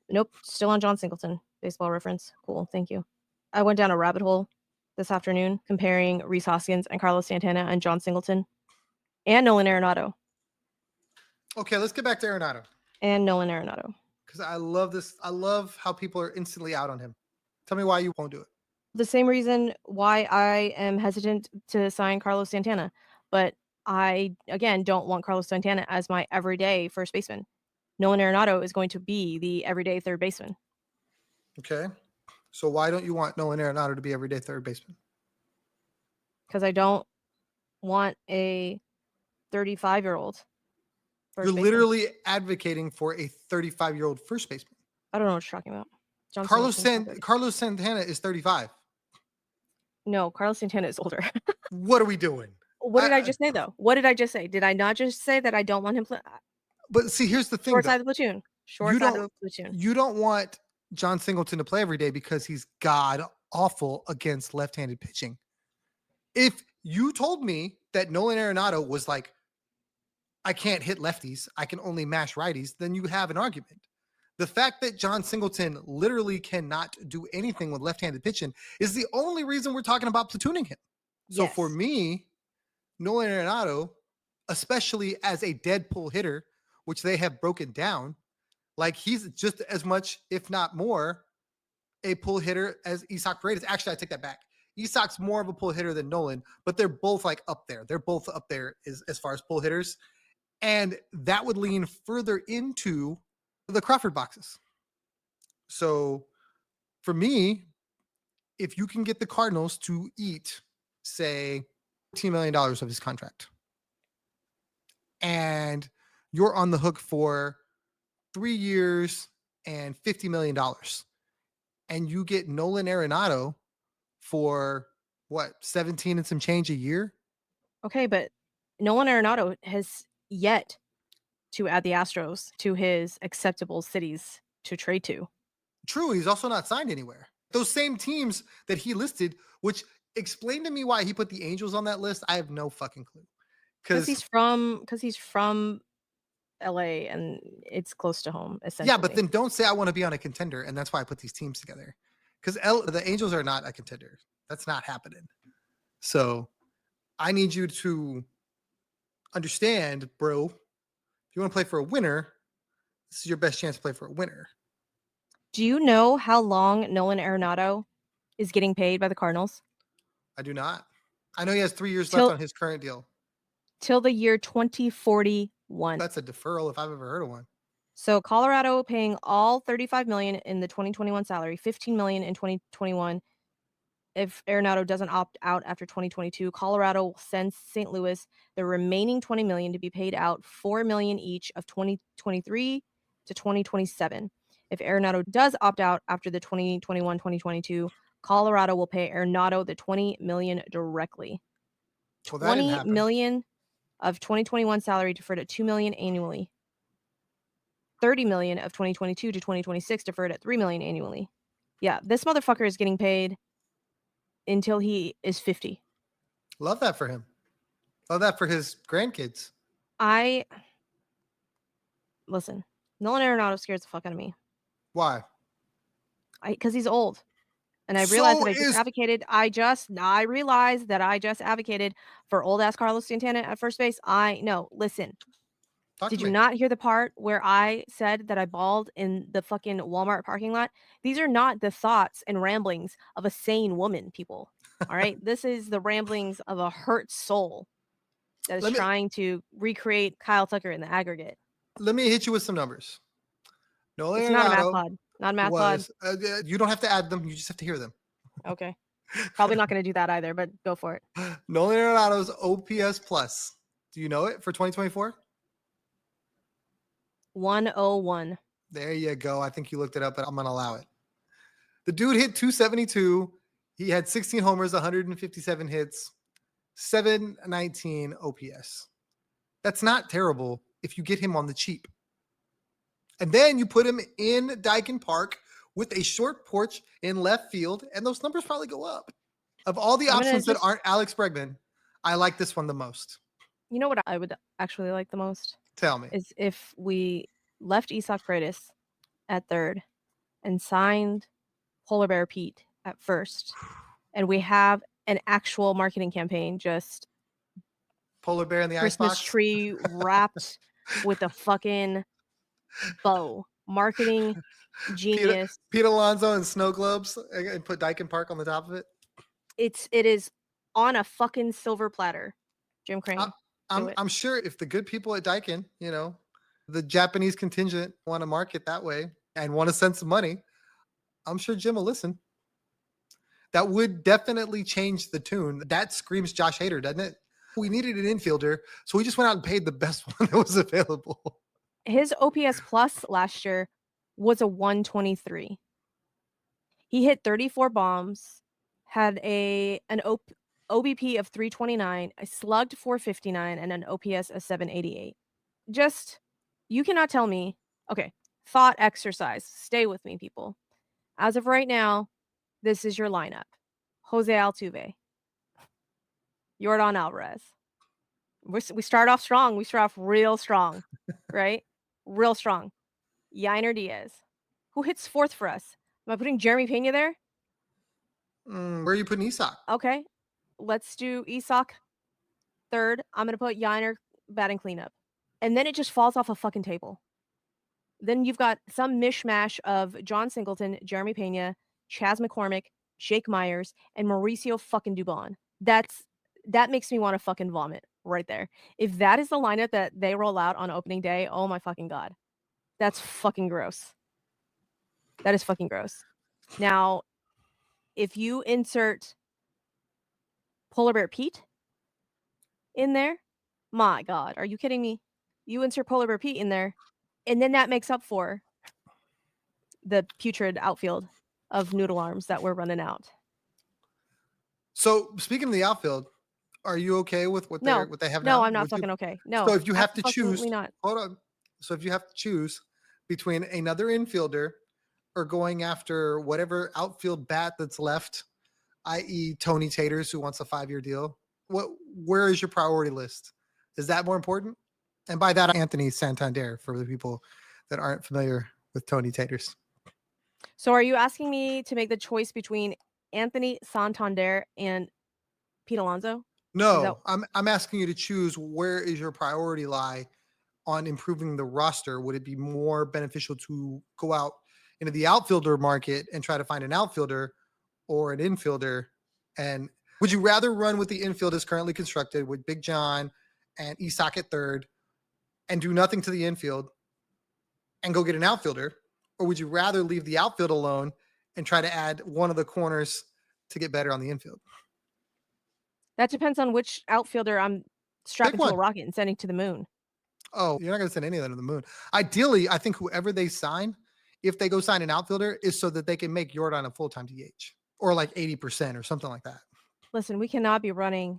Nope. Still on John Singleton. Baseball reference. Cool. Thank you. I went down a rabbit hole this afternoon comparing Rhys Hoskins and Carlos Santana and John Singleton and Nolan Arenado. Okay, let's get back to Arenado. And Nolan Arenado. Because I love this. I love how people are instantly out on him. Tell me why you won't do it. The same reason why I am hesitant to sign Carlos Santana. But I, again, don't want Carlos Santana as my everyday first baseman. Nolan Arenado is going to be the everyday third baseman. Okay. So why don't you want Nolan Arenado to be everyday third baseman? Because I don't want a 35-year-old. You're literally advocating for a 35-year-old first baseman. I don't know what you're talking about. Carlos Santana is 35. No, Carlos Santana is older. What are we doing? What did I just say, though? What did I just say? Did I not just say that I don't want him But see, here's the thing. short side of the platoon? Short side of the platoon. You don't want John Singleton to play every day because he's god awful against left-handed pitching. If you told me that Nolan Arenado was like, I can't hit lefties, I can only mash righties, then you have an argument. The fact that John Singleton literally cannot do anything with left-handed pitching is the only reason we're talking about platooning him. So Yes. for me, Nolan Arenado, especially as a dead pull hitter, which they have broken down, like he's just as much, if not more, a pull hitter as Isaac Paredes. Actually, I take that back. Isaac's more of a pull hitter than Nolan, but they're both like up there. They're both up there as far as pull hitters. And that would lean further into the Crawford boxes. So for me, if you can get the Cardinals to eat, say, $14 million of his contract, and you're on the hook for 3 years and $50 million, and you get Nolan Arenado for what, 17 and some change a year? Okay, but Nolan Arenado has yet to add the Astros to his acceptable cities to trade to. True, he's also not signed anywhere. Those same teams that he listed, which explain to me why he put the Angels on that list, I have no fucking clue. Because he's from LA and it's close to home, essentially. Yeah, but then don't say I want to be on a contender, and that's why I put these teams together. Because the Angels are not a contender. That's not happening. So I need you to understand, bro. If you want to play for a winner, this is your best chance to play for a winner. Do you know how long Nolan Arenado is getting paid by the Cardinals? I do not. I know he has 3 years left on his current deal. Till the year 2041. That's a deferral if I've ever heard of one. So Colorado paying all $35 million in the 2021 salary, $15 million in 2021. If Arenado doesn't opt out after 2022, Colorado sends St. Louis the remaining $20 million to be paid out $4 million each of 2023 to 2027. If Arenado does opt out after the 2021-2022, Colorado will pay Arenado the $20 million directly. Well, that didn't happen. $20 million of 2021 salary deferred at $2 million annually. $30 million of 2022 to 2026 deferred at $3 million annually. Yeah, this motherfucker is getting paid until he is 50. Love that for him. Love that for his grandkids. Listen, Nolan Arenado scares the fuck out of me. Why? Because he's old. And I realized So that is I realized that I just advocated for old ass Carlos Santana at first base. Listen. talk to Did you me. not hear the part where I said that I bawled in the fucking Walmart parking lot? These are not the thoughts and ramblings of a sane woman, people. All right? This is the ramblings of a hurt soul that is Let me trying to recreate Kyle Tucker in the aggregate. let me hit you with some numbers. Nolan It's not a math Arenado pod. Not a math pod. was you don't have to add them, you just have to hear them. Okay. Probably not going to do that either, but go for it. Nolan Arenado's OPS plus. Do you know it for 2024? 101. There you go. I think you looked it up, but I'm going to allow it. The dude hit 272. He had 16 homers, 157 hits, 719 OPS. That's not terrible if you get him on the cheap. And then you put him in Dyken Park with a short porch in left field, and those numbers probably go up. Of all the I'm gonna options that just- aren't Alex Bregman, I like this one the most. You know what I would actually like the most? Tell me. Is if we left Isak Freitas at third and signed Polar Bear Pete at first, and we have an actual marketing campaign, just Polar bear in the Christmas icebox. tree wrapped with a fucking bow. Marketing genius. Pete Alonso and snow globes and put Dyken Park on the top of it. It is on a fucking silver platter. Jim Crane. I'm sure if the good people at Dyken, the Japanese contingent want to market that way and want to send some money, I'm sure Jim will listen. That would definitely change the tune. That screams Josh Hader, doesn't it? We needed an infielder, so we just went out and paid the best one that was available. His OPS plus last year was a 123. He hit 34 bombs, had an OBP of 329, a slugged 459, and an OPS of 788. Just, you cannot tell me. Okay, thought exercise. Stay with me, people. As of right now, this is your lineup. Jose Altuve, Yordan Alvarez. We start off strong. We start off real strong, right? Real strong. Yainer Diaz, who hits fourth for us. Am I putting Jeremy Pena there? Where are you putting Isak? Okay, let's do Isak third. I'm going to put Yainer batting cleanup. And then it just falls off a fucking table. Then you've got some mishmash of John Singleton, Jeremy Pena, Chas McCormick, Jake Myers, and Mauricio fucking Dubon. That makes me want to fucking vomit right there. If that is the lineup that they roll out on opening day, oh my fucking God. That's fucking gross. That is fucking gross. Now, if you insert Polar Bear Pete in there, my God, are you kidding me? You insert Polar Bear Pete in there, and then that makes up for the putrid outfield of noodle arms that we're running out. So speaking of the outfield, are you okay with what they have now? No, I'm not fucking okay. No. So if you have to choose, absolutely not. hold on. So if you have to choose between another infielder or going after whatever outfield bat that's left, i.e. Tony Taters, who wants a 5-year deal, where is your priority list? Is that more important? And by that, Anthony Santander, for the people that aren't familiar with Tony Taters. So are you asking me to make the choice between Anthony Santander and Pete Alonso? No, I'm asking you to choose where is your priority lie on improving the roster. Would it be more beneficial to go out into the outfielder market and try to find an outfielder or an infielder? And would you rather run with the infield as currently constructed with Big John and Isak at third and do nothing to the infield and go get an outfielder? Or would you rather leave the outfield alone and try to add one of the corners to get better on the infield? That depends on which outfielder I'm strapping to a rocket and sending to the moon. Oh, you're not going to send any of them to the moon. Ideally, I think whoever they sign, if they go sign an outfielder, is so that they can make Yordan a full-time DH or like 80% or something like that. Listen, we cannot be running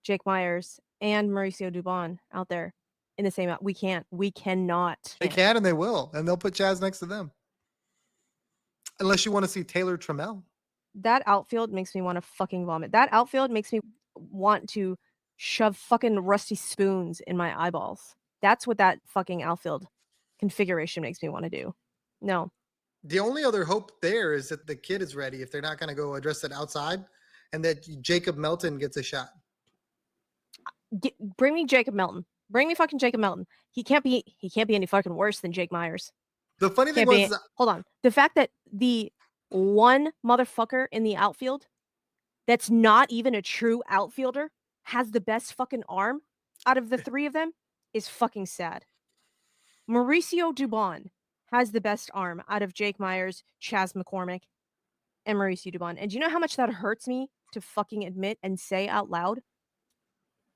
Jake Myers and Mauricio Dubon out there in the same. We can't. We cannot. They can and they will, and they'll put Chaz next to them. Unless you want to see Taylor Trammell. That outfield makes me want to fucking vomit. That outfield makes me want to shove fucking rusty spoons in my eyeballs. That's what that fucking outfield configuration makes me want to do. No. The only other hope there is that the kid is ready if they're not going to go address it outside, and that Jacob Melton gets a shot. Bring me Jacob Melton. Bring me fucking Jacob Melton. He can't be any fucking worse than Jake Myers. The funny thing Can't be. was, Hold on. The fact that the one motherfucker in the outfield that's not even a true outfielder has the best fucking arm out of the three of them is fucking sad. Mauricio Dubon has the best arm out of Jake Myers, Chas McCormick, and Mauricio Dubon. And do you know how much that hurts me to fucking admit and say out loud?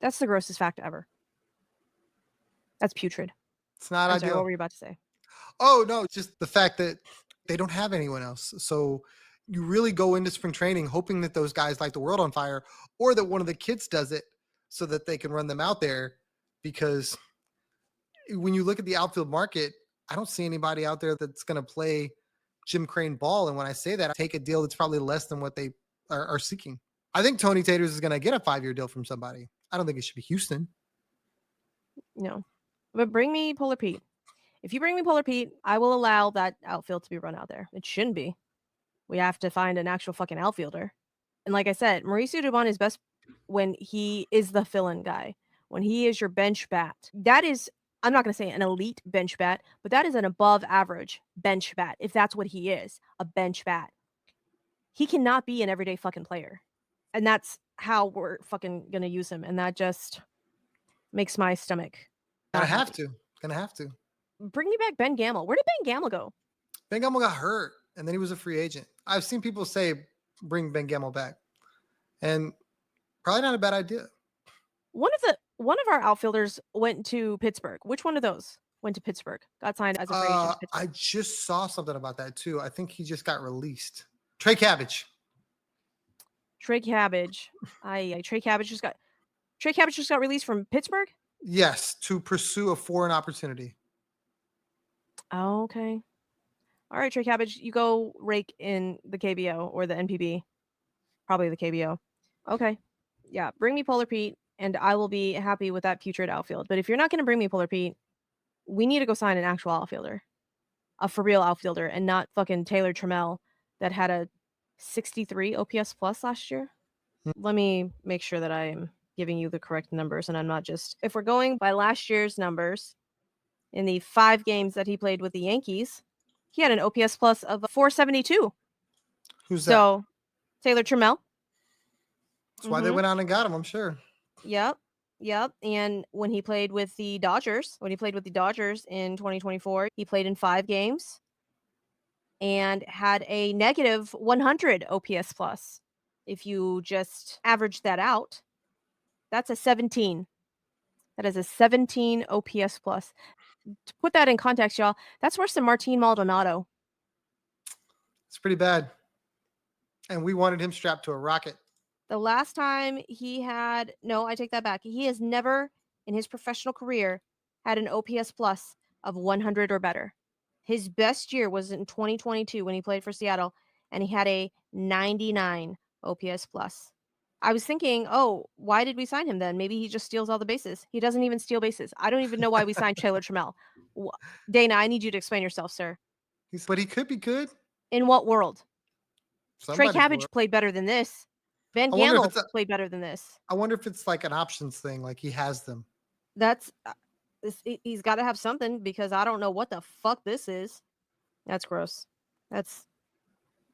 That's the grossest fact ever. That's putrid. it's not I'm ideal. sorry, what were you about to say? Oh, no, it's just the fact that they don't have anyone else. So you really go into spring training hoping that those guys light the world on fire, or that one of the kids does it so that they can run them out there. Because when you look at the outfield market, I don't see anybody out there that's going to play Jim Crane ball. And when I say that, I take a deal that's probably less than what they are seeking. I think Tony Taters is going to get a 5-year deal from somebody. I don't think it should be Houston. No. But bring me Polar Pete. If you bring me Polar Pete, I will allow that outfield to be run out there. It shouldn't be. We have to find an actual fucking outfielder. And like I said, Mauricio Dubon is best when he is the fill-in guy, when he is your bench bat. That is, I'm not going to say an elite bench bat, but that is an above average bench bat, if that's what he is, a bench bat. He cannot be an everyday fucking player. And that's how we're fucking going to use him. And that just makes my stomach. Gonna have to. Bring me back Ben Gamble. Where did Ben Gamble go? Ben Gamble got hurt, and then he was a free agent. I've seen people say bring Ben Gamble back, and probably not a bad idea. One of our outfielders went to Pittsburgh. Which one of those went to Pittsburgh? Got signed as a free agent. I just saw something about that too. I think he just got released. Trey Cabbage. Trey Cabbage just got released from Pittsburgh? Yes, to pursue a foreign opportunity. Oh, okay. All right, Trey Cabbage, you go rake in the KBO or the NPB. Probably the KBO. Okay. Yeah, bring me Polar Pete, and I will be happy with that putrid outfield. But if you're not going to bring me Polar Pete, we need to go sign an actual outfielder. A for real outfielder, and not fucking Taylor Trammell that had a 63 OPS plus last year. Let me make sure that I am giving you the correct numbers, and I'm not just... If we're going by last year's numbers, in the 5 games that he played with the Yankees, he had an OPS plus of 472. Who's that? So, Taylor Trammell. That's why they went out and got him, I'm sure. Yep. And when he played with the Dodgers in 2024, he played in 5 games and had a negative 100 OPS plus. If you just average that out, that's a 17. That is a 17 OPS plus. To put that in context, y'all, that's worse than Martin Maldonado. It's pretty bad. And we wanted him strapped to a rocket. The last time I take that back. He has never in his professional career had an OPS plus of 100 or better. His best year was in 2022 when he played for Seattle, and he had a 99 OPS plus. I was thinking, oh, why did we sign him then? Maybe he just steals all the bases. He doesn't even steal bases. I don't even know why we signed Taylor Trammell. Dana, I need you to explain yourself, sir. But he could be good. In what world? Somebody's Trey Cabbage world. played better than this. Ben Gamble played better than this. I wonder if it's like an options thing, like he has them. That's he's got to have something, because I don't know what the fuck this is. That's gross. That's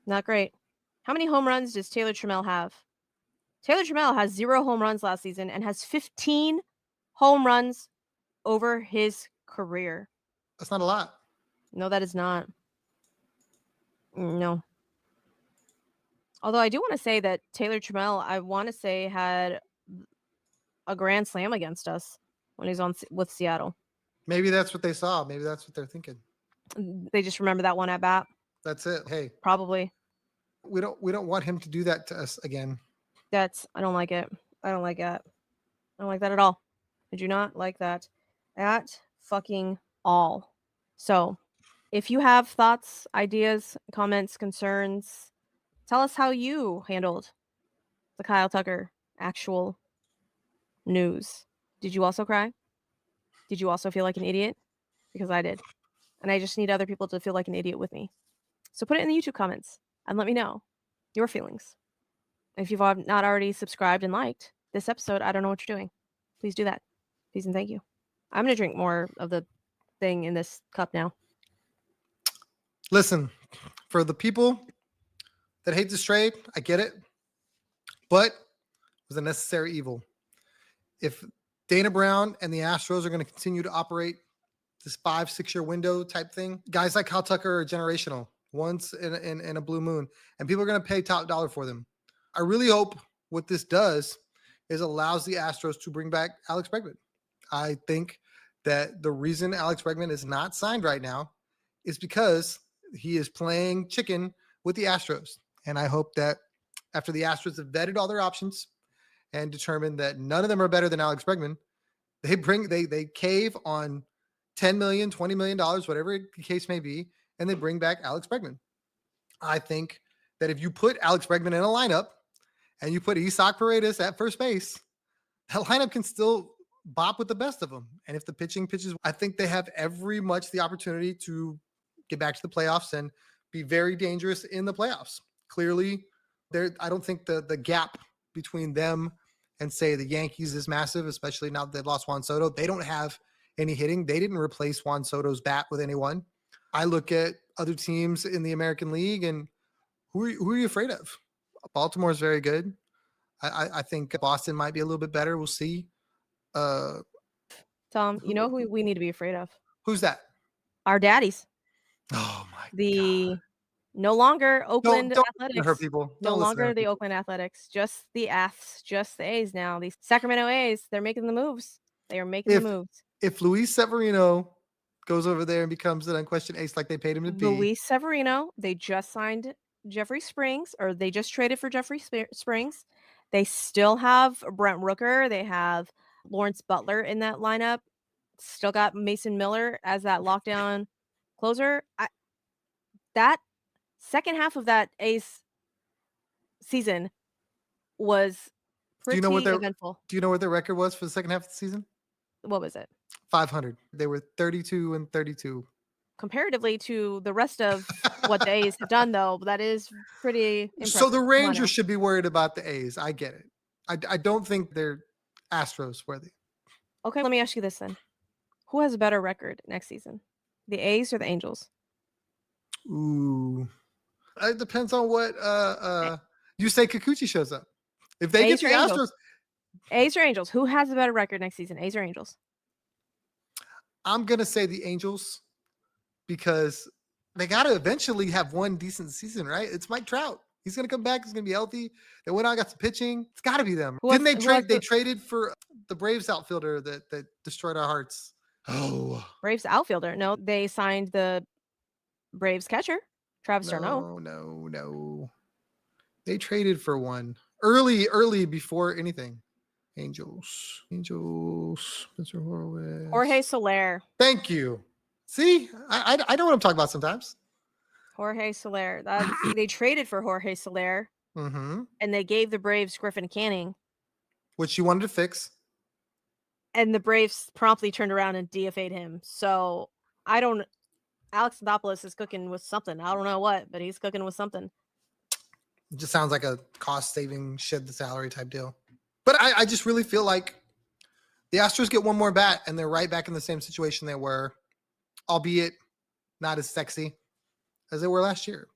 not great. How many home runs does Taylor Trammell have? Taylor Trammell has 0 home runs last season and has 15 home runs over his career. That's not a lot. No, that is not. No. Although I do want to say that Taylor Trammell, I want to say, had a grand slam against us when he was with Seattle. Maybe that's what they saw. Maybe that's what they're thinking. They just remember that one at bat. That's it. Hey, probably. We don't want him to do that to us again. I don't like it. I don't like that at all. I do not like that at fucking all. So, if you have thoughts, ideas, comments, concerns, tell us how you handled the Kyle Tucker actual news. Did you also cry? Did you also feel like an idiot? Because I did. And I just need other people to feel like an idiot with me. So put it in the YouTube comments and let me know your feelings. If you've not already subscribed and liked this episode, I don't know what you're doing. Please do that. Please and thank you. I'm going to drink more of the thing in this cup now. Listen, for the people that hate this trade, I get it, but it was a necessary evil. If Dana Brown and the Astros are going to continue to operate this 5-6 year window type thing, guys like Kyle Tucker are generational, once in a blue moon, and people are going to pay top dollar for them. I really hope what this does is allows the Astros to bring back Alex Bregman. I think that the reason Alex Bregman is not signed right now is because he is playing chicken with the Astros. And I hope that after the Astros have vetted all their options and determined that none of them are better than Alex Bregman, they cave on $10 million, $20 million, whatever the case may be, and they bring back Alex Bregman. I think that if you put Alex Bregman in a lineup and you put Isaac Paredes at first base, that lineup can still bop with the best of them. And if the pitching pitches, I think they have every much the opportunity to get back to the playoffs and be very dangerous in the playoffs. Clearly, I don't think the gap between them and say the Yankees is massive, especially now that they've lost Juan Soto. They don't have any hitting. They didn't replace Juan Soto's bat with anyone. I look at other teams in the American League and who are you afraid of? Baltimore is very good. I think Boston might be a little bit better. We'll see. Tom, you know who we need to be afraid of? Who's that? Our daddies. Oh my God. The no longer Oakland Don't Athletics. hurt people. No Don't listen to longer her the people. Oakland Athletics. Just the Aths. Just the A's now. These Sacramento A's. They're making the moves. They are making the moves. If Luis Severino goes over there and becomes an unquestioned ace like they paid him to be, Luis Severino. They just signed Jeffrey Springs, or they just traded for Jeffrey Springs. They still have Brent Rooker. They have Lawrence Butler in that lineup. Still got Mason Miller as that lockdown closer. That second half of that A's season was do you know what pretty eventful. do you know what their record was for the second half of the season? What was it? 500. They were 32-32. Comparatively to the rest of what the A's have done, though, that is pretty impressive. So the Come on now. Rangers should be worried about the A's. I get it. I don't think they're Astros worthy. Okay, let me ask you this then. Who has a better record next season? The A's or the Angels? Ooh. It depends on what you say Kikuchi shows up. If they A's get or the Angels? Astros, A's or Angels? Who has a better record next season? A's or Angels? I'm gonna say the Angels because they gotta eventually have one decent season, right? It's Mike Trout. He's gonna come back, he's gonna be healthy. They went out, got some pitching. It's gotta be them. Who Didn't has- they who trade? has They the- traded for the Braves outfielder that destroyed our hearts. Oh Braves outfielder. No, they signed the Braves catcher, Travis d'Arnaud. no. They traded for one early before anything. Angels, Mr. Horowitz. Jorge Soler. Thank you. See, I know what I'm talking about sometimes. Jorge Soler. They traded for Jorge Soler, Mm-hmm. and they gave the Braves Griffin Canning, Which you wanted to fix. and the Braves promptly turned around and DFA'd him. So I don't. Alex Anthopoulos is cooking with something. I don't know what, but he's cooking with something. It just sounds like a cost saving, shed the salary type deal. But I just really feel like the Astros get one more bat and they're right back in the same situation they were, albeit not as sexy as they were last year.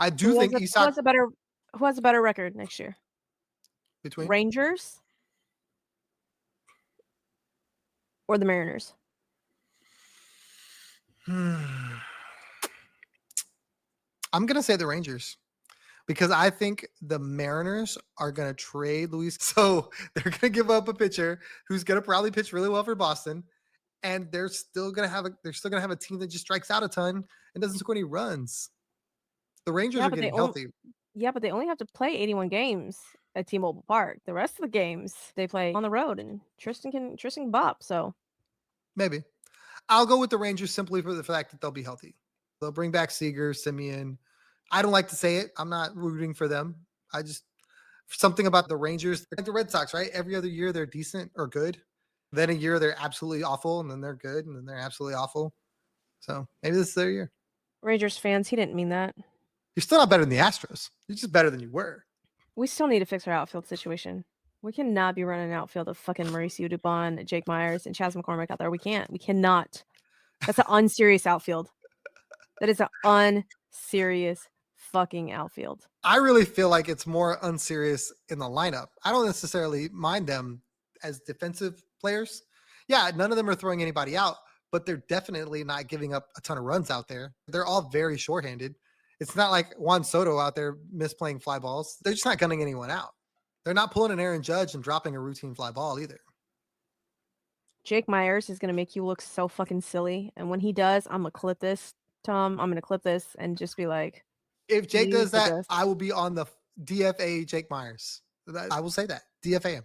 I do think Who Isak has a better record next year? between Rangers or the Mariners? I'm gonna say the Rangers. Because I think the Mariners are going to trade Luis. So they're going to give up a pitcher who's going to probably pitch really well for Boston. And they're still going to have a team that just strikes out a ton and doesn't score any runs. The Rangers are getting healthy. Yeah, but they only have to play 81 games at T-Mobile Park. The rest of the games they play on the road, and Tristan can bop. So Maybe. I'll go with the Rangers simply for the fact that they'll be healthy. They'll bring back Seager, Simeon. I don't like to say it. I'm not rooting for them. I just something about the Rangers, like the Red Sox, right? Every other year they're decent or good. Then a year they're absolutely awful, and then they're good, and then they're absolutely awful. So maybe this is their year. Rangers fans, he didn't mean that. You're still not better than the Astros. You're just better than you were. We still need to fix our outfield situation. We cannot be running an outfield of fucking Mauricio Dubon, Jake Myers, and Chas McCormick out there. We can't. We cannot. That's an unserious outfield. That is an unserious fucking outfield. I really feel like it's more unserious in the lineup. I don't necessarily mind them as defensive players. Yeah, none of them are throwing anybody out, but they're definitely not giving up a ton of runs out there. They're all very shorthanded. It's not like Juan Soto out there misplaying fly balls. They're just not gunning anyone out. They're not pulling an Aaron Judge and dropping a routine fly ball either. Jake Myers is going to make you look so fucking silly. And when he does, I'm going to clip this, Tom. I'm going to clip this and just be like, If Jake "You does did that, this." I will be on the DFA Jake Myers. I will say that. DFA him.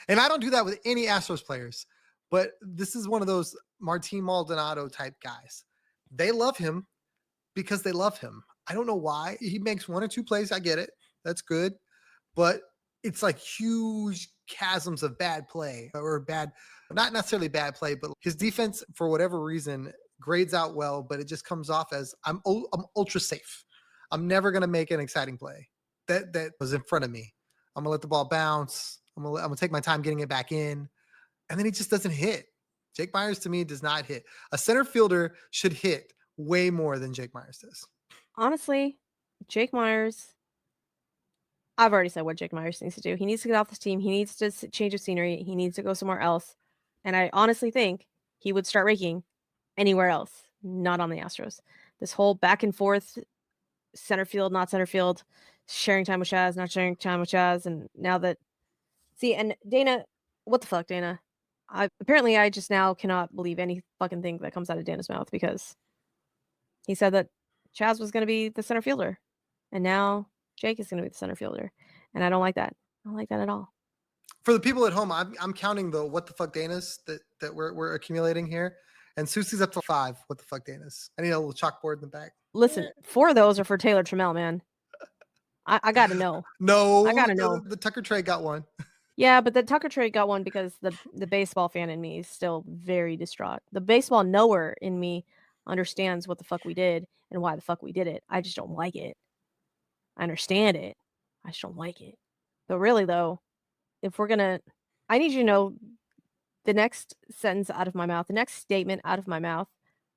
And I don't do that with any Astros players, but this is one of those Martin Maldonado type guys. They love him because they love him. I don't know why. He makes one or two plays. I get it. That's good. But it's like huge chasms of bad play or bad, not necessarily bad play, but his defense, for whatever reason, grades out well, but it just comes off as I'm ultra safe. I'm never going to make an exciting play that was in front of me. I'm going to let the ball bounce. I'm going to take my time getting it back in. And then he just doesn't hit. Jake Myers to me does not hit. A center fielder should hit way more than Jake Myers does. Honestly, Jake Myers, I've already said what Jake Myers needs to do. He needs to get off this team. He needs to change of scenery. He needs to go somewhere else. And I honestly think he would start raking anywhere else, not on the Astros. This whole back and forth, center field, not center field, sharing time with Chaz, not sharing time with Chaz. And now that, see, and Dana, what the fuck, Dana? Apparently I just now cannot believe any fucking thing that comes out of Dana's mouth because he said that Chaz was going to be the center fielder. And now Jake is going to be the center fielder. And I don't like that. I don't like that at all. For the people at home, I'm counting the what the fuck Danas that we're accumulating here. And Suzy's up to 5. What the fuck Danas? I need a little chalkboard in the back. Listen, 4 of those are for Taylor Trammell, man. I got to know. No, I got to know. The Tucker trade got one. Yeah, but the Tucker trade got one because the baseball fan in me is still very distraught. The baseball knower in me understands what the fuck we did and why the fuck we did it. I just don't like it. I understand it. I just don't like it. But really, though, if we're going to, I need you to know the next sentence out of my mouth, the next statement out of my mouth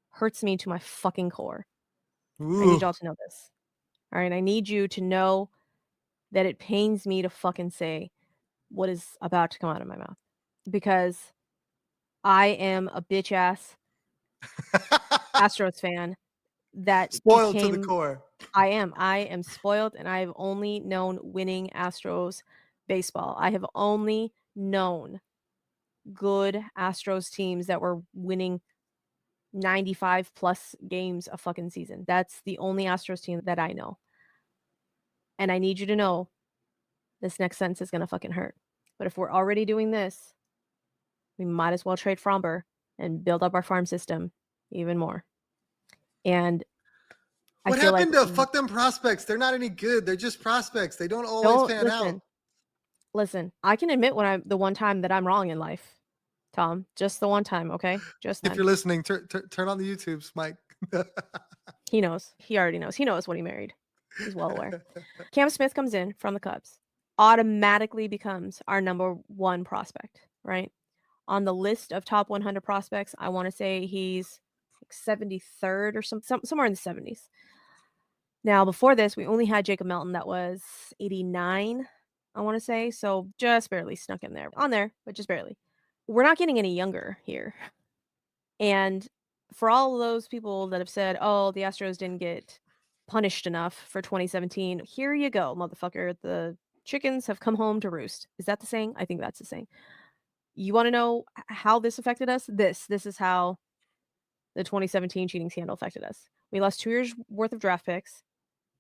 hurts me to my fucking core. Ooh. I need y'all to know this. All right. I need you to know that it pains me to fucking say what is about to come out of my mouth because I am a bitch ass Astros fan that Spoiled became, to the core. I am spoiled and I have only known winning Astros baseball. I have only known good Astros teams that were winning 95 plus games a fucking season. That's the only Astros team that I know. And I need you to know this next sentence is going to fucking hurt. But if we're already doing this, we might as well trade Fromber and build up our farm system even more. And what happened to fuck them prospects? They're not any good. They're just prospects. They don't always pan out. Listen, I can admit when the one time that I'm wrong in life, Tom. Just the one time, okay? Just then. If you're listening, turn on the YouTubes, Mike. He knows. He already knows. He knows what he married. He's well aware. Cam Smith comes in from the Cubs, automatically becomes our number 1 prospect, right? On the list of top 100 prospects, I want to say he's like 73rd or somewhere in the 70s. Now, before this, we only had Jacob Melton that was 89, I want to say. So just barely snuck in there. On there, but just barely. We're not getting any younger here. And for all of those people that have said, oh, the Astros didn't get punished enough for 2017, here you go, motherfucker. The chickens have come home to roost. Is that the saying? I think that's the saying. You want to know how this affected us? This is how the 2017 cheating scandal affected us. We lost 2 years worth of draft picks.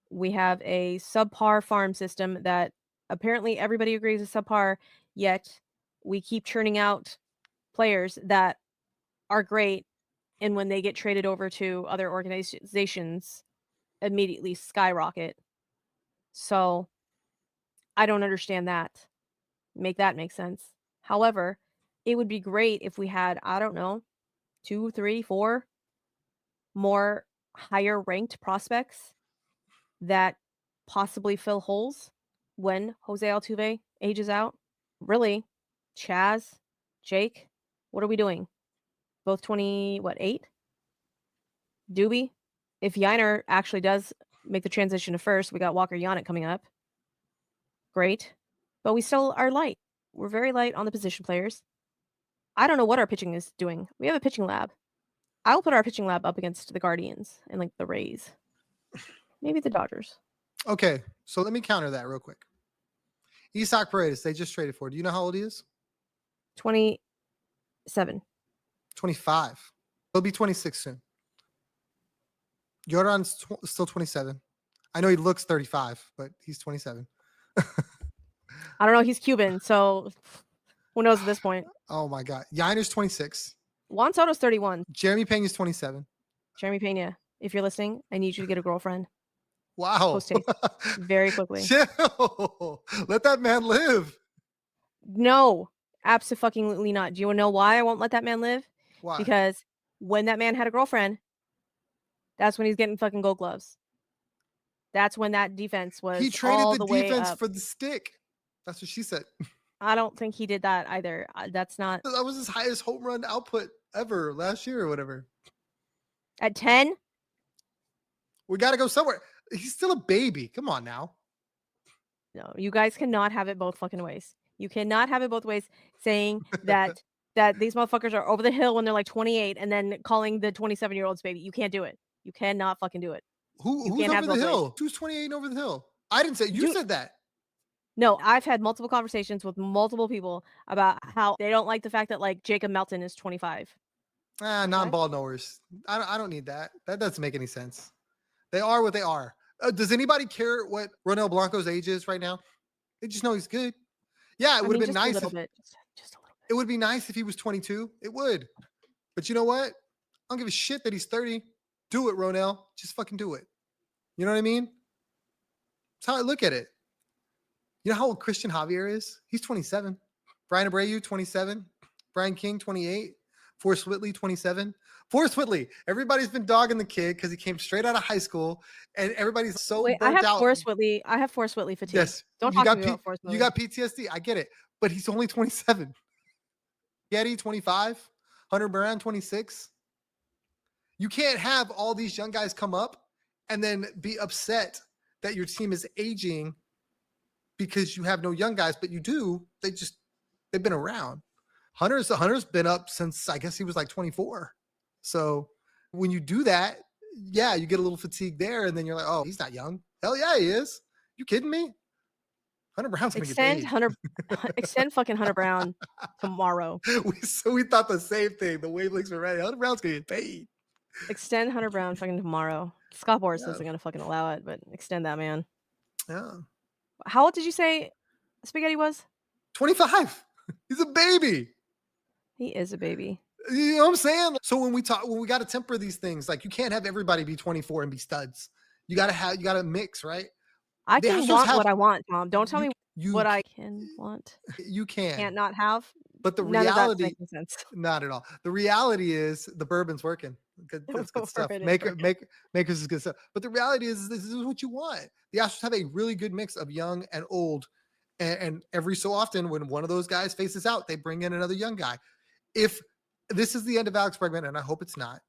We have a subpar farm system that apparently everybody agrees is subpar, yet we keep churning out players that are great, and when they get traded over to other organizations, immediately skyrocket. So, I don't understand that. Make that make sense. However, it would be great if we had, I don't know, 2, 3, 4 more higher ranked prospects that possibly fill holes when Jose Altuve ages out. Really, Chaz, Jake, what are we doing? Both 20, what, 8? Doobie? If Yiner actually does make the transition to first, we got Walker Yanick coming up. Great. But we still are light. We're very light on the position players. I don't know what our pitching is doing. We have a pitching lab. I'll put our pitching lab up against the Guardians and like the Rays. Maybe the Dodgers. Okay, so let me counter that real quick. Isaac Paredes, they just traded for. Do you know how old he is? 27. 25. He'll be 26 soon. Jordan's still 27. I know he looks 35, but he's 27. I don't know. He's Cuban, so who knows at this point? Oh my God. Yiner's 26. Juan Soto's 31. Jeremy Pena's 27. Jeremy Pena, if you're listening, I need you to get a girlfriend. Wow. Post haste. Very quickly. Chill. Let that man live. No, absolutely not. Do you know why I won't let that man live? Why? Because when that man had a girlfriend, that's when he's getting fucking gold gloves. That's when that defense was He traded all the way defense up. for the stick. That's what she said. I don't think he did that either. That's not That was his highest home run output ever last year or whatever. at 10. We got to go somewhere. He's still a baby. Come on now. No, you guys cannot have it both fucking ways. You cannot have it both ways, saying that these motherfuckers are over the hill when they're like 28, and then calling the 27-year-olds baby. You can't do it. You cannot fucking do it. You Who's can't have over the both ways. hill? Who's 28 and over the hill? I didn't say. You said that. No, I've had multiple conversations with multiple people about how they don't like the fact that like Jacob Melton is 25. Non-ball knowers. I don't need that. That doesn't make any sense. They are what they are. Does anybody care what Ronel Blanco's age is right now? They just know he's good. Yeah, it would have been nice. Just a little bit. It would be nice if he was 22. It would. But you know what? I don't give a shit that he's 30. Do it, Ronel. Just fucking do it. You know what I mean? That's how I look at it. You know how old Christian Javier is? He's 27. Brian Abreu, 27. Brian King, 28. Forrest Whitley, 27. Forrest Whitley. Everybody's been dogging the kid because he came straight out of high school, and everybody's so burnt out. Forrest Whitley. I have Forrest Whitley fatigue. Yes. Don't talk to me about Forrest Whitley. You got PTSD. I get it. But he's only 27. Getty, 25. Hunter Brown, 26. You can't have all these young guys come up and then be upset that your team is aging because you have no young guys, but you do. They've been around. Hunter's been up since I guess he was like 24. So when you do that, yeah, you get a little fatigue there, and then you're like, oh, he's not young. Hell yeah, he is. You kidding me? Hunter Brown's gonna get paid. Extend fucking Hunter Brown tomorrow. We thought the same thing. The wavelengths were ready. Hunter Brown's gonna get paid. Extend Hunter Brown fucking tomorrow. Scott Boras isn't gonna fucking allow it, but extend that man. Yeah. How old did you say Spaghetti was? 25. He's a baby. He is a baby. You know what I'm saying? So when we got to temper these things, like you can't have everybody be 24 and be studs. You got to mix, right? I can want what I want, Tom. Don't tell me what I can want. You can't not have. But the none reality, of that's making sense. Not at all. The reality is the bourbon's working. That's good stuff. Makers is good stuff. But the reality is this is what you want. The Astros have a really good mix of young and old. And every so often when one of those guys faces out, they bring in another young guy. If this is the end of Alex Bregman, and I hope it's not,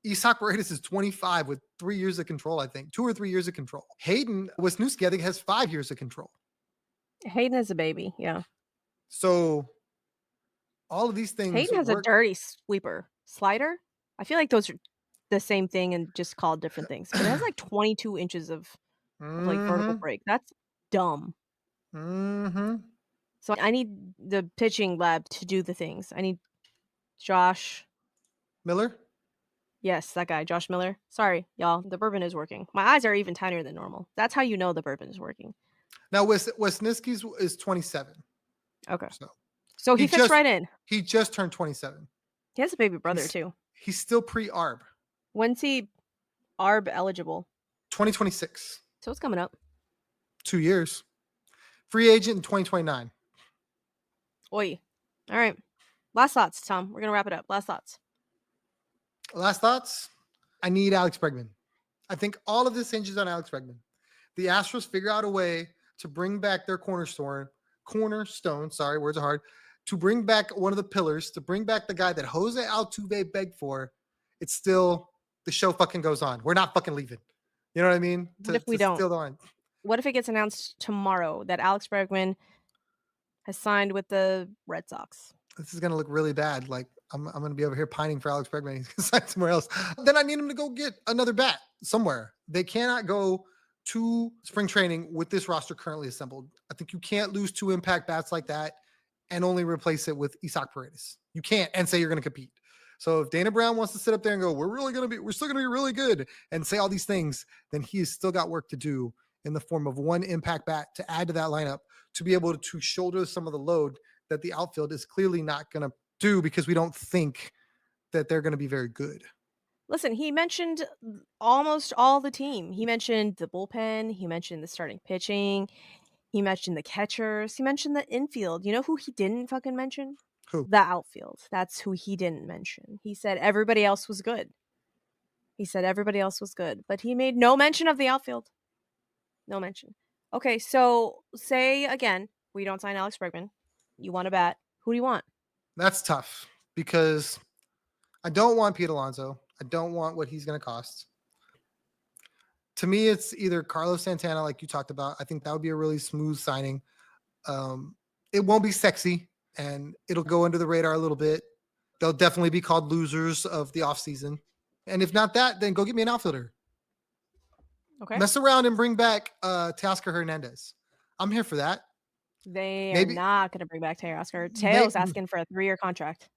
Isaac Paredes is 25 with 3 years of control, I think. 2 or 3 years of control. Hayden Wisniewski, I think, has 5 years of control. Hayden is a baby, yeah. So all of these things. Hayden has a dirty sweeper. Slider? I feel like those are the same thing and just called different things. But it has like 22 inches of like vertical break. That's dumb. So I need the pitching lab to do the things. I need Josh Miller. Yes, that guy, Josh Miller. Sorry, y'all. The bourbon is working. My eyes are even tinier than normal. That's how you know the bourbon is working. Now, Wisniewski's is 27. Okay. So he fits right in. He just turned 27. He has a baby brother too. He's still pre-ARB. When's he ARB eligible? 2026. So it's coming up. 2 years. Free agent in 2029. Oi. All right. Last thoughts, Tom. We're going to wrap it up. Last thoughts. Last thoughts. I need Alex Bregman. I think all of this hinges on Alex Bregman. The Astros figure out a way to bring back their cornerstone, sorry, words are hard, to bring back one of the pillars, to bring back the guy that Jose Altuve begged for. It's still, the show fucking goes on. We're not fucking leaving. You know what I mean? What if we don't? Steal the line. What if it gets announced tomorrow that Alex Bregman has signed with the Red Sox? This is going to look really bad. Like, I'm going to be over here pining for Alex Bregman. He's going to sign somewhere else. Then I need him to go get another bat somewhere. They cannot go to spring training with this roster currently assembled. I think you can't lose 2 impact bats like that and only replace it with Isaac Paredes. You can't, and say you're going to compete. So if Dana Brown wants to sit up there and go, we're still going to be really good, and say all these things, then he has still got work to do in the form of 1 impact bat to add to that lineup to be able to shoulder some of the load that the outfield is clearly not going to do, because we don't think that they're going to be very good. Listen, he mentioned almost all the team. He mentioned the bullpen. He mentioned the starting pitching. He mentioned the catchers. He mentioned the infield. You know who he didn't fucking mention? Who? The outfield. That's who he didn't mention. He said everybody else was good. But he made no mention of the outfield. No mention. Okay, so say again, we don't sign Alex Bregman. You want a bat. Who do you want? That's tough, because I don't want Pete Alonso. I don't want what he's going to cost. To me, it's either Carlos Santana, like you talked about. I think that would be a really smooth signing. It won't be sexy, and it'll go under the radar a little bit. They'll definitely be called losers of the offseason. And if not that, then go get me an outfielder. Okay. Mess around and bring back Teoscar Hernandez. I'm here for that. They are not going to bring back Teoscar. Teo's asking for a 3-year contract.